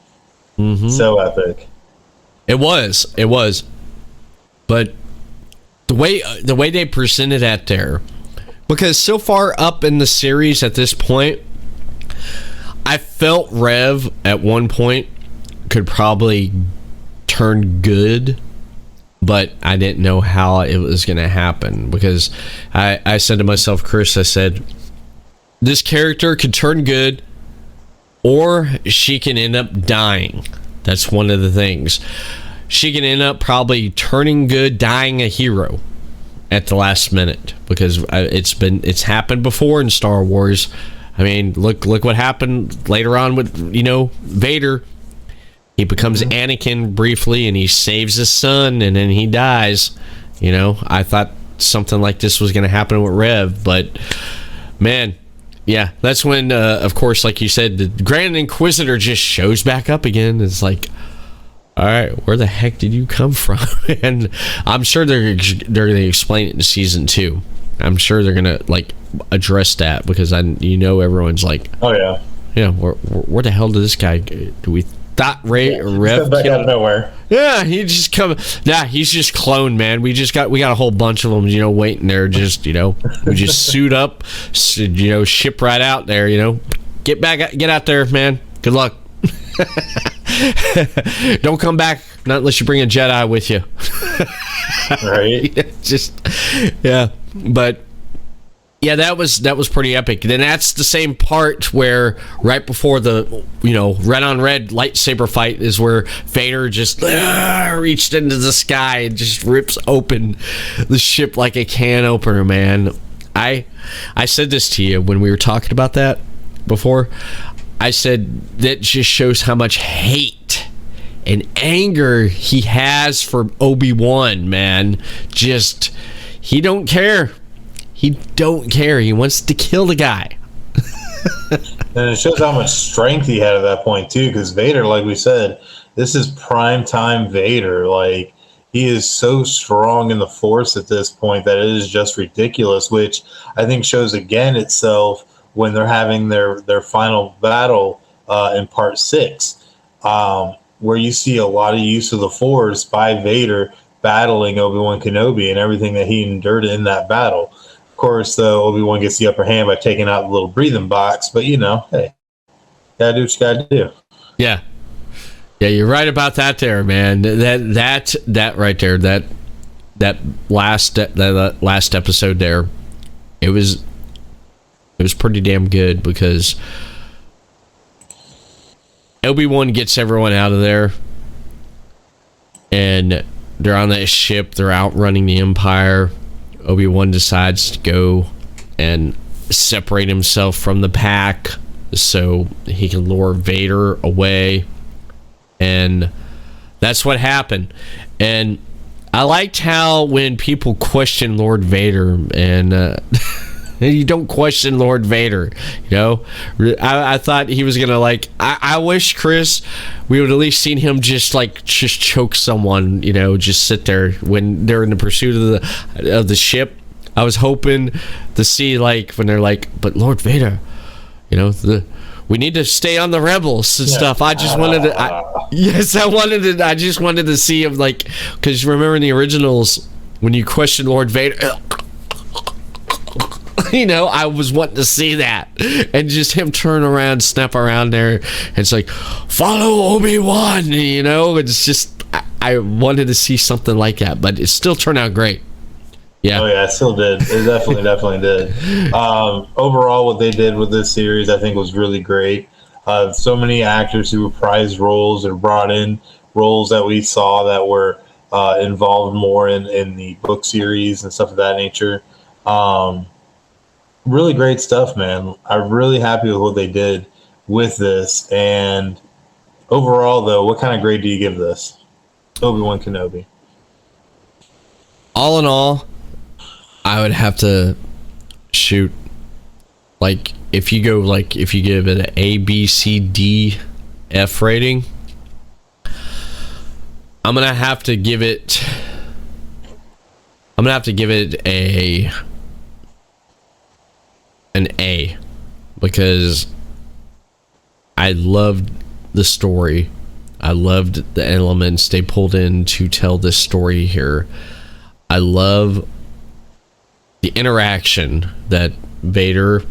Mm-hmm. So epic.
It was. But the way they presented that there, because so far up in the series at this point, I felt Rev at one point could probably turn good, but I didn't know how it was going to happen, because I said to myself, Chris, I said, this character could turn good, or she can end up dying. That's one of the things. She can end up probably turning good, dying a hero at the last minute, because it's happened before in Star Wars. I mean, look what happened later on with Vader. He becomes Anakin briefly, and he saves his son, and then he dies. I thought something like this was going to happen with Rev, but man, yeah, that's when, of course, like you said, the Grand Inquisitor just shows back up again. It's like, all right, where the heck did you come from? And I'm sure they're going to explain it in season 2. I'm sure they're going to address that, because everyone's like, oh yeah, where the hell did this guy? Do we thought Rev
back out of nowhere?
Yeah, he just come. Nah, he's just cloned, man. We got a whole bunch of them, waiting there. Just we just suit up, ship right out there. Get out there, man. Good luck. Don't come back, not unless you bring a Jedi with you. Right? But yeah, that was pretty epic. Then that's the same part where right before the red on red lightsaber fight is where Vader just reached into the sky and just rips open the ship like a can opener, man. I said this to you when we were talking about that before. I said that just shows how much hate and anger he has for Obi-Wan, man. Just, he don't care. He don't care. He wants to kill the guy.
And it shows how much strength he had at that point, too, because Vader, like we said, this is prime time Vader. Like, he is so strong in the Force at this point that it is just ridiculous, which I think shows again itself when they're having their final battle in part 6, where you see a lot of use of the Force by Vader battling Obi-Wan Kenobi and everything that he endured in that battle. Of course, Obi-Wan gets the upper hand by taking out the little breathing box, but hey, gotta do what you gotta do.
Yeah, you're right about that there, man. That right there, that last episode there, it was pretty damn good, because Obi-Wan gets everyone out of there, and they're on that ship. They're outrunning the Empire. Obi-Wan decides to go and separate himself from the pack so he can lure Vader away, and that's what happened. And I liked how when people question Lord Vader, and you don't question Lord Vader, I thought he was gonna I wish, Chris, we would at least seen him just choke someone, just sit there when they're in the pursuit of the ship. I was hoping to see when they're but Lord Vader, we need to stay on the rebels and stuff. I just wanted to I just wanted to see him, because remember in the originals when you question Lord Vader, I was wanting to see that, and just him turn around, snap around there, and it's follow Obi-Wan, it's just, I wanted to see something like that, but it still turned out great. Yeah.
Oh yeah, it still did. It definitely did. Overall, what they did with this series, I think, was really great. So many actors who reprised roles are brought in roles that we saw that were involved more in the book series and stuff of that nature. Really great stuff, man. I'm really happy with what they did with this. And overall, though, what kind of grade do you give this? Obi-Wan Kenobi.
All in all, I would have to shoot, like, if you give it an A, B, C, D, F rating, I'm gonna have to give it an A, because I loved the story. I loved the elements they pulled in to tell this story here. I love the interaction that Vader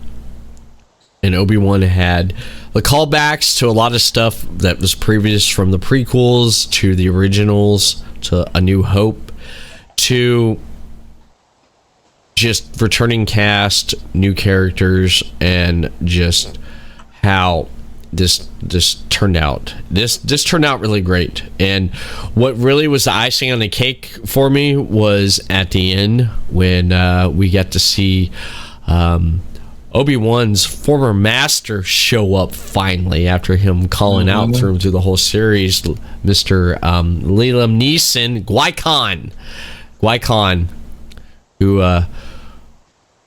and Obi-Wan had, the callbacks to a lot of stuff that was previous, from the prequels to the originals to A New Hope to just returning cast, new characters, and just how this turned out. This turned out really great. And what really was the icing on the cake for me was at the end when we got to see Obi-Wan's former master show up finally after him calling out through the whole series, Mr. Liam Neeson, Qui-Gon, who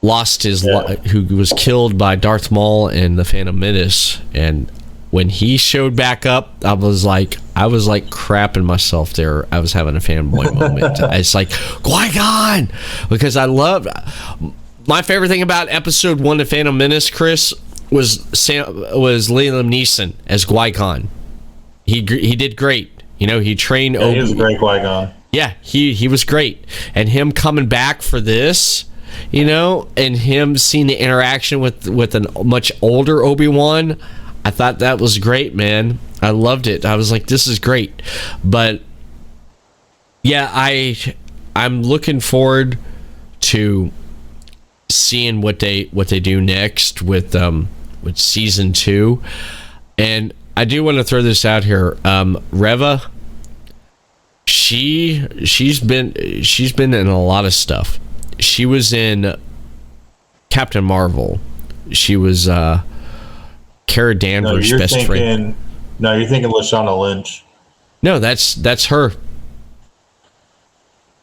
lost his who was killed by Darth Maul and the Phantom Menace. And when he showed back up, I was like crapping myself there. I was having a fanboy moment. It's like, Qui-Gon, because I loved. My favorite thing about episode 1 of Phantom Menace, Chris, was Liam Neeson as Qui-Gon. He did great. You know, he trained.
Yeah, he was a great Qui-Gon.
Yeah, he was great, and him coming back for this, you know, and him seeing the interaction with a much older Obi-Wan, I thought that was great, man. I loved it. I was like, this is great. But yeah, I'm looking forward to seeing what they do next with season 2. And I do want to throw this out here. Reva, she's been in a lot of stuff. She was in Captain Marvel. She was Cara Danvers' best friend.
No, you're thinking Lashana Lynch.
No, that's her.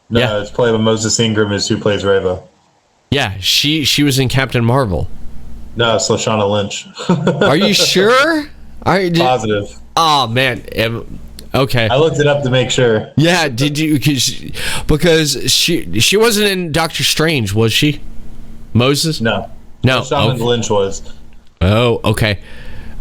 No,
yeah.
It's played by Moses Ingram, is who plays Reva.
Yeah, she was in Captain Marvel.
No, it's Lashana Lynch.
Are you sure?
Positive.
Oh man. Okay.
I looked it up to make sure.
Yeah, did you? Because she wasn't in Doctor Strange, was she? Moses?
No.
Lashana
Lynch was.
Oh, okay.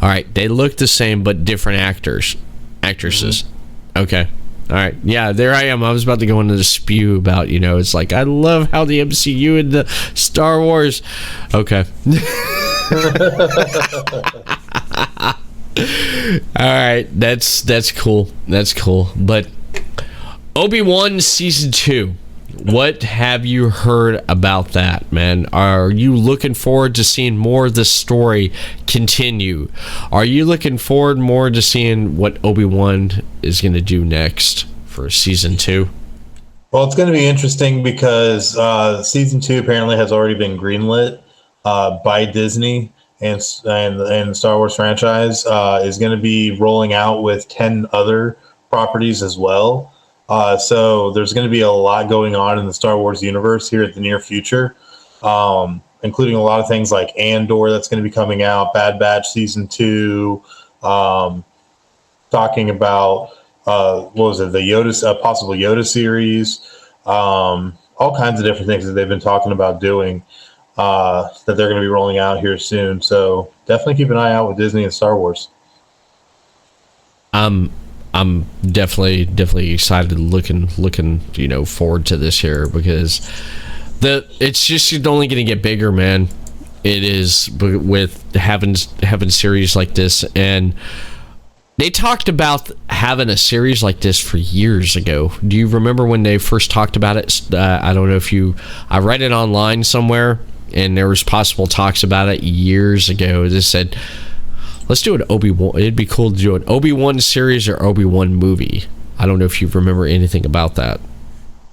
All right. They look the same, but different actresses. Mm-hmm. Okay. All right. Yeah, there I am. I was about to go into the spew about, you know, it's like, I love how the MCU and the Star Wars. Okay. All right. That's cool. That's cool. But Obi-Wan season 2. What have you heard about that, man? Are you looking forward to seeing more of the story continue? Are you looking forward more to seeing what Obi-Wan is going to do next for season 2?
Well, it's going to be interesting because season 2 apparently has already been greenlit by Disney, and the Star Wars franchise is going to be rolling out with 10 other properties as well. So there's going to be a lot going on in the Star Wars universe here at the near future, including a lot of things like Andor that's going to be coming out, Bad Batch season 2, talking about what was it, the Yoda, possible Yoda series, all kinds of different things that they've been talking about doing that they're going to be rolling out here soon. So definitely keep an eye out with Disney and Star Wars.
I'm definitely excited, looking, you know, forward to this here, because it's just only going to get bigger, man. It is, with having series like this, and they talked about having a series like this for years ago. Do you remember when they first talked about it? I don't know I read it online somewhere, and there was possible talks about it years ago. They said, let's do an Obi-Wan. It'd be cool to do an Obi-Wan series or Obi-Wan movie. I don't know if you remember anything about that.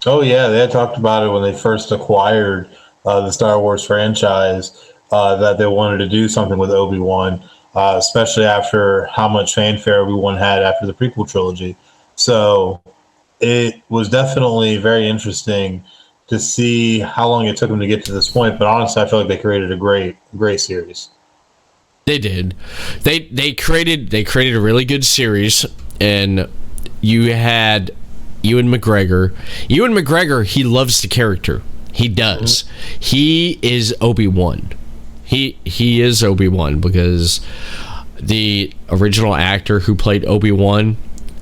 Oh yeah, they had talked about it when they first acquired the Star Wars franchise, that they wanted to do something with Obi-Wan, especially after how much fanfare Obi-Wan had after the prequel trilogy. So it was definitely very interesting to see how long it took them to get to this point. But honestly, I feel like they created a great series.
They did. They created a really good series, and you had Ewan McGregor. Ewan McGregor, he loves the character. He does. Mm-hmm. He is Obi-Wan. He is Obi-Wan because the original actor who played Obi-Wan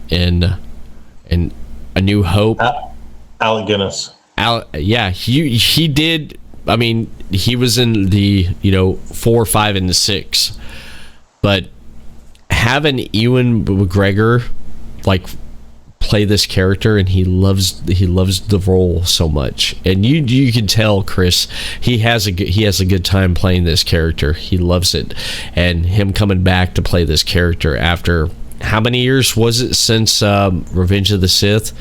in A New Hope,
Alec Guinness.
He did. I mean, he was in the 4, 5, and 6, but having Ewan McGregor like play this character, and he loves the role so much, and you can tell, Chris, he has a good time playing this character. He loves it, and him coming back to play this character after how many years was it since Revenge of the Sith?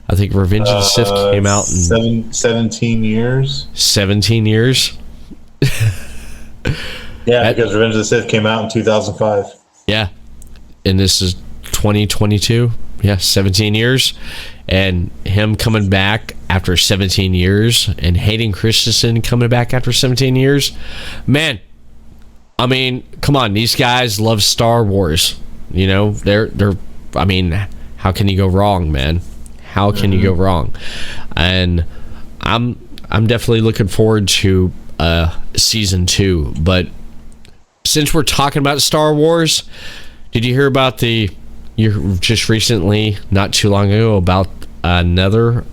I think Revenge of the Sith came out in
17 years.
17 years.
Yeah, because Revenge of the Sith came out in 2005.
Yeah, and this is 2022. Yeah, 17 years, and him coming back after 17 years, and Hayden Christensen coming back after 17 years. Man, I mean, come on, these guys love Star Wars. They're. I mean, how can you go wrong, man? How can you go wrong? And I'm definitely looking forward to season 2. But since we're talking about Star Wars, did you hear about just recently, not too long ago, about another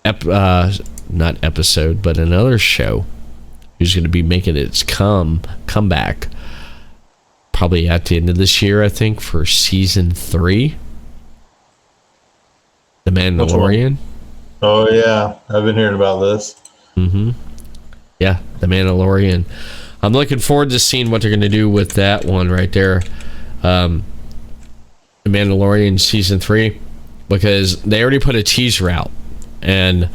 not episode, but another show who's going to be making its comeback probably at the end of this year, I think, for season 3? The Mandalorian.
Oh yeah, I've been hearing about this.
Mm-hmm. Yeah, The Mandalorian. I'm looking forward to seeing what they're going to do with that one right there. The Mandalorian season 3, because they already put a teaser out, and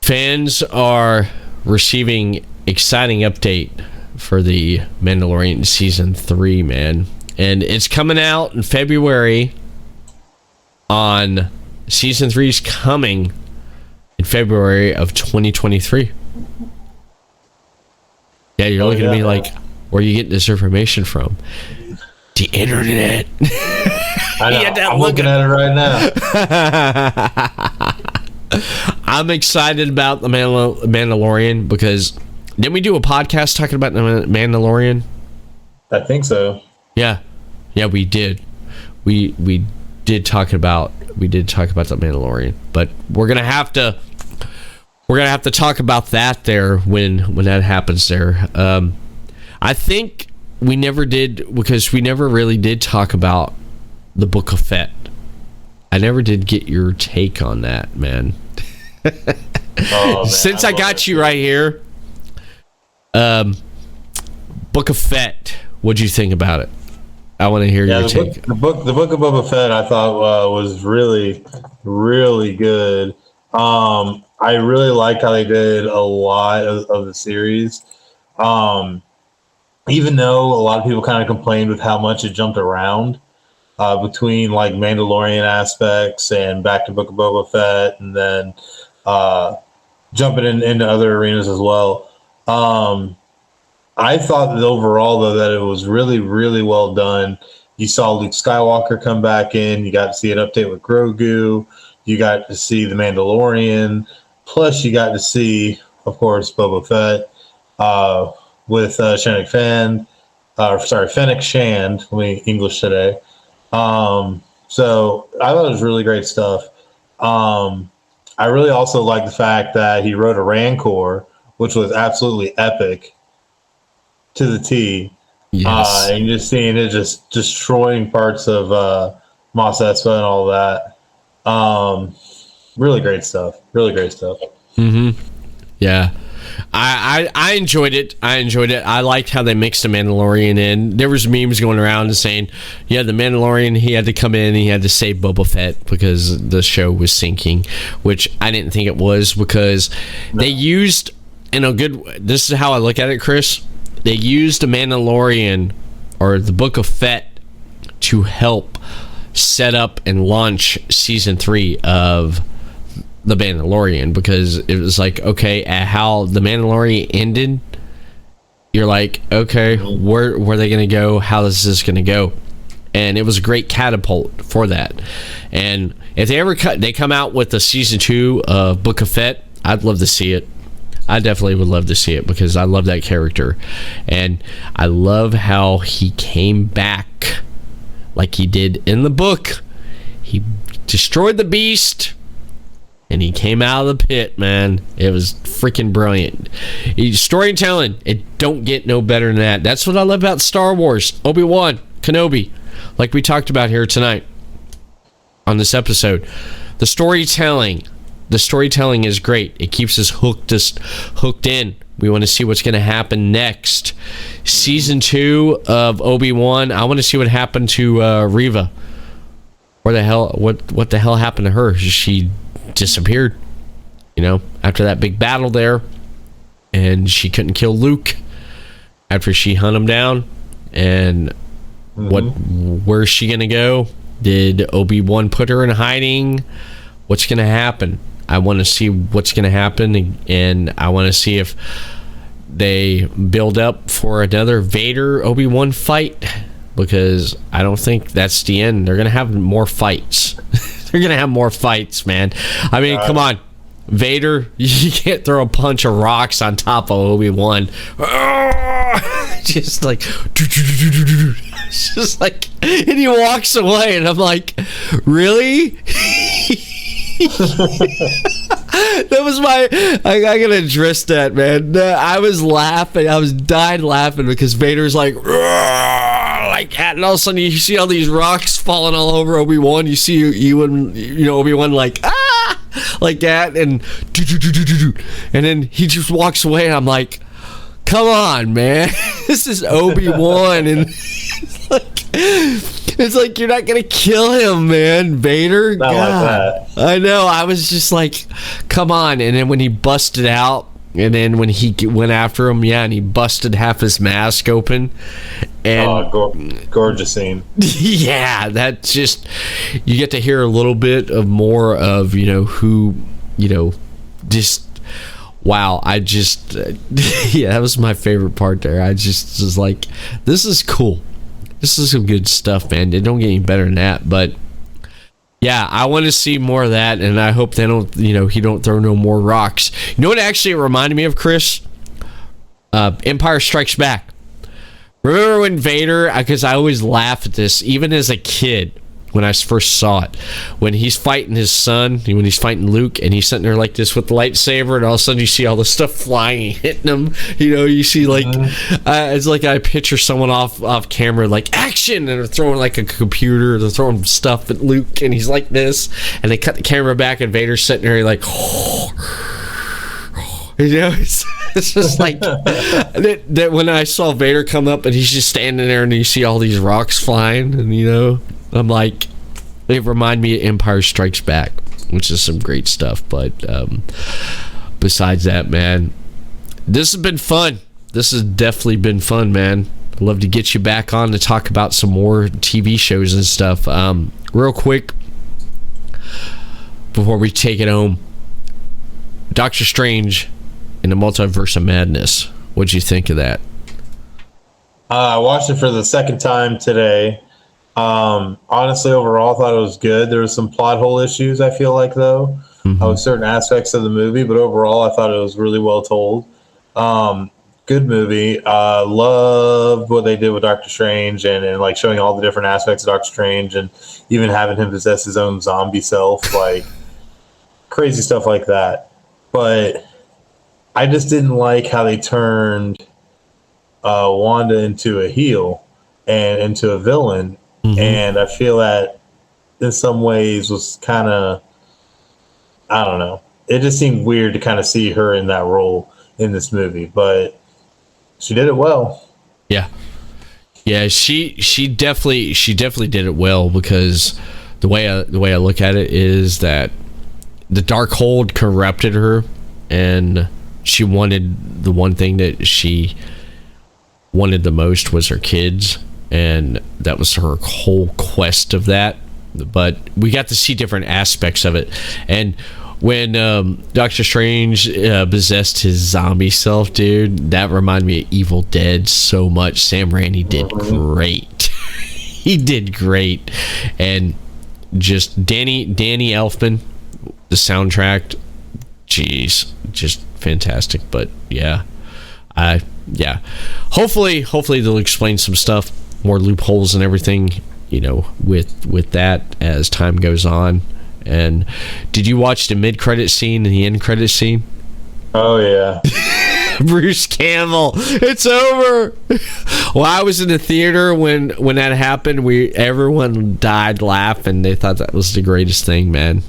fans are receiving exciting update for the Mandalorian season 3, man. And it's coming out in February. Season 3 is coming in February of 2023. Yeah, you're looking at me like, where are you getting this information from? The internet.
I know. I'm looking at it right now.
I'm excited about the Mandalorian because didn't we do a podcast talking about the Mandalorian?
I think so.
Yeah, we did. We did talk about the Mandalorian, but we're gonna have to talk about that there when that happens there. I think we never did, because we never really did talk about the Book of Fett. I never did get your take on that, man.
Man,
Since I got you right here, Book of Fett, what'd you think about it? I want to hear your take.
The book of Boba Fett, I thought was really, really good. I really liked how they did a lot of the series. Even though a lot of people kind of complained with how much it jumped around between like Mandalorian aspects and back to Book of Boba Fett, and then jumping into other arenas as well. I thought that overall, though, that it was really, really well done. You saw Luke Skywalker come back in. You got to see an update with Grogu. You got to see the Mandalorian. Plus, you got to see, of course, Boba Fett with Fennec Shand. Let me English today. So I thought it was really great stuff. I really also like the fact that he wrote a Rancor, which was absolutely epic to the T.
Yes.
And just seeing it just destroying parts of Mos Espa and all that. Really great stuff. Really great stuff.
Mm-hmm. Yeah. I enjoyed it. I liked how they mixed the Mandalorian in. There was memes going around and saying, yeah, the Mandalorian, he had to come in and he had to save Boba Fett because the show was sinking, which I didn't think it was, because they used, this is how I look at it, Chris. They used the Mandalorian or the Book of Fett to help set up and launch season 3 of The Mandalorian, because it was like, okay, at how The Mandalorian ended, you're like, okay, where are they going to go? How is this going to go? And it was a great catapult for that. And if they come out with the season 2 of Book of Fett, I'd love to see it. I definitely would love to see it, because I love that character. And I love how he came back like he did in the book. He destroyed the beast and he came out of the pit, man. It was freaking brilliant. Storytelling, it don't get no better than that. That's what I love about Star Wars. Obi-Wan Kenobi, like we talked about here tonight on this episode. The storytelling is great. It keeps us hooked in. We want to see what's going to happen next. Season 2 of Obi-Wan, I want to see what happened to Reva. What the hell happened to her? She disappeared, after that big battle there, and she couldn't kill Luke after she hunted him down. And where's she gonna go? Did Obi-Wan put her in hiding? What's gonna happen? I want to see what's gonna happen, and I want to see if they build up for another Vader Obi-Wan fight, because I don't think that's the end. They're gonna have more fights. They're gonna have more fights, man. I mean, come on, Vader. You can't throw a bunch of rocks on top of Obi-Wan. Just like, it's just like, and he walks away, and I'm like, really? That was I gotta address that, man. I was laughing. I was dying laughing because Vader's like that, and all of a sudden you see all these rocks falling all over Obi-Wan. You see Obi-Wan like like that, and then he just walks away, and I'm like, come on, man. This is Obi-Wan, and it's like you're not gonna kill him, man, Vader.
Not
God.
like that.
I know. I was just like, come on. And then when he busted out, and then when he went after him, and he busted half his mask open, and
gorgeous scene.
Yeah, that just, you get to hear a little bit of more of who just. Wow, I just yeah, that was my favorite part there. I just was like, this is cool. This is some good stuff, man. It don't get any better than that. But yeah, I want to see more of that, and I hope they don't, he don't throw no more rocks. You know what actually it reminded me of, Chris? Empire Strikes Back. Remember when Vader, because I always laugh at this, even as a kid, when I first saw it, when he's fighting his son, when he's fighting Luke, and he's sitting there like this with the lightsaber, and all of a sudden you see all the stuff flying and hitting him. You see like it's like I picture someone off camera like action, and they're throwing like a computer, they're throwing stuff at Luke, and he's like this, and they cut the camera back, and Vader's sitting there like it's just like that when I saw Vader come up, and he's just standing there, and you see all these rocks flying, and I'm like, it reminded me of Empire Strikes Back, which is some great stuff. But besides that, man, this has been fun. This has definitely been fun, man. I'd love to get you back on to talk about some more TV shows and stuff. Real quick, before we take it home, Doctor Strange in the Multiverse of Madness. What'd you think of that?
I watched it for the second time today. Honestly, overall, I thought it was good. There was some plot hole issues, I feel like, though, with certain aspects of the movie, but overall, I thought it was really well told. Good movie. Loved what they did with Doctor Strange, and like showing all the different aspects of Doctor Strange, and even having him possess his own zombie self, like crazy stuff like that. But I just didn't like how they turned Wanda into a heel and into a villain. And I feel that in some ways was kind of, I don't know. It just seemed weird to kind of see her in that role in this movie, but she did it well.
Yeah. Yeah, she definitely did it well, because the way I look at it is that the Darkhold corrupted her, and she wanted the one thing that she wanted the most was her kids, and that was her whole quest of that. But we got to see different aspects of it, and when Doctor Strange possessed his zombie self, dude, that reminded me of Evil Dead so much. Sam Raimi did great. He did great. And just Danny Elfman, the soundtrack, jeez, just fantastic. But yeah, hopefully they'll explain some stuff, more loopholes and everything, with that as time goes on. And did you watch the mid-credit scene and the end-credit scene?
Oh, yeah.
Bruce Campbell, it's over. Well, I was in the theater when that happened. Everyone died laughing. They thought that was the greatest thing, man.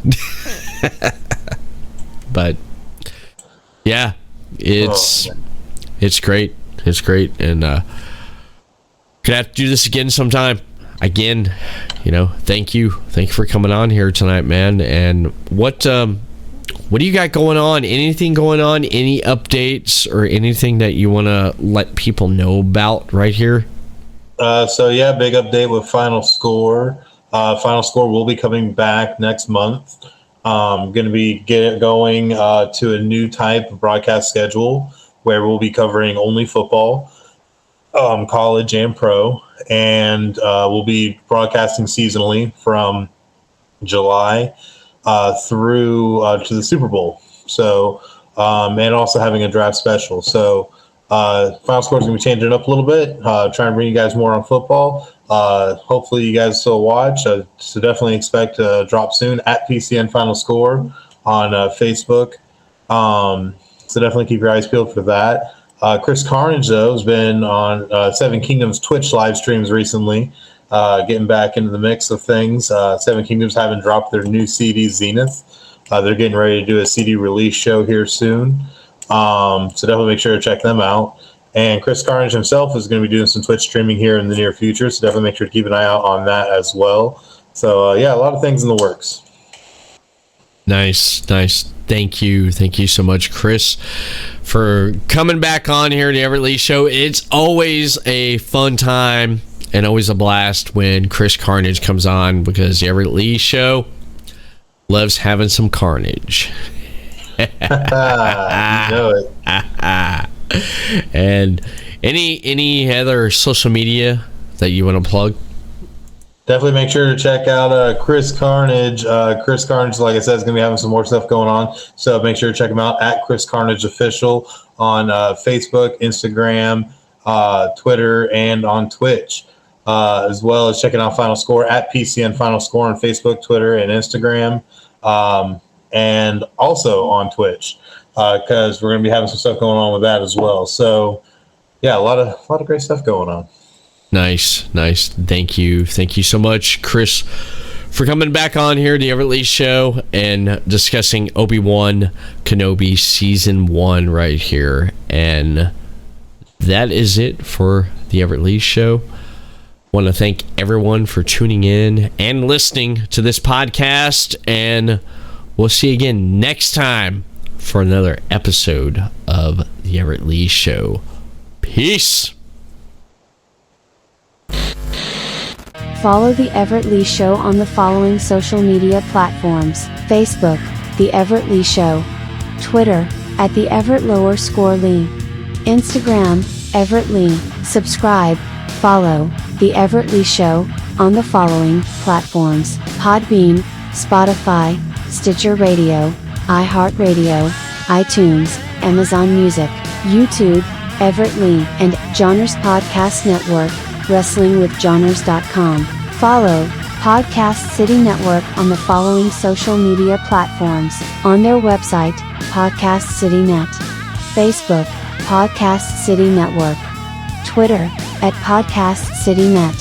But yeah, it's great. It's great, and could have to do this again sometime. Again, thank you for coming on here tonight, man. And what do you got going on? Anything going on? Any updates or anything that you want to let people know about right here?
So yeah, big update with Final Score. Final Score will be coming back next month. Going to be going to a new type of broadcast schedule where we'll be covering only football, college and pro, and we'll be broadcasting seasonally from July through to the Super Bowl. So, and also having a draft special. So, Final Score is going to be changing it up a little bit, trying to bring you guys more on football. Hopefully you guys still watch. So definitely expect to drop soon at PCN Final Score on Facebook. So definitely keep your eyes peeled for that. Chris Carnage, though, has been on Seven Kingdoms Twitch live streams recently, getting back into the mix of things. Seven Kingdoms haven't dropped their new CD, Zenith. They're getting ready to do a CD release show here soon. So definitely make sure to check them out. And Chris Carnage himself is going to be doing some Twitch streaming here in the near future, so definitely make sure to keep an eye out on that as well. So, yeah, a lot of things in the works.
Nice. Thank you so much, Chris, for coming back on here to the Everett Lee Show. It's always a fun time and always a blast when Chris Carnage comes on, because the Everett Lee Show loves having some carnage.
You know it.
And any other social media that you want to plug?
Definitely make sure to check out Chris Carnage. Chris Carnage, like I said, is going to be having some more stuff going on. So make sure to check him out at Chris Carnage Official on Facebook, Instagram, Twitter, and on Twitch. As well as checking out Final Score at PCN Final Score on Facebook, Twitter, and Instagram. And also on Twitch, because we're going to be having some stuff going on with that as well. So, yeah, a lot of great stuff going on.
Nice. Thank you so much, Chris, for coming back on here, the Everett Lee Show, and discussing Obi-Wan Kenobi Season 1 right here. And that is it for the Everett Lee Show. Want to thank everyone for tuning in and listening to this podcast, and we'll see you again next time for another episode of the Everett Lee Show. Peace.
Follow The Everett Lee Show on the following social media platforms: Facebook, The Everett Lee Show; Twitter, @The Everett _Lee; Instagram, Everett Lee. Subscribe, follow The Everett Lee Show on the following platforms: Podbean, Spotify, Stitcher Radio, iHeartRadio, iTunes, Amazon Music, YouTube, Everett Lee, and Johners Podcast Network, WrestlingWithJohners.com. Follow Podcast City Network on the following social media platforms: on their website, Podcast City Net; Facebook, Podcast City Network; Twitter, @Podcast City Net.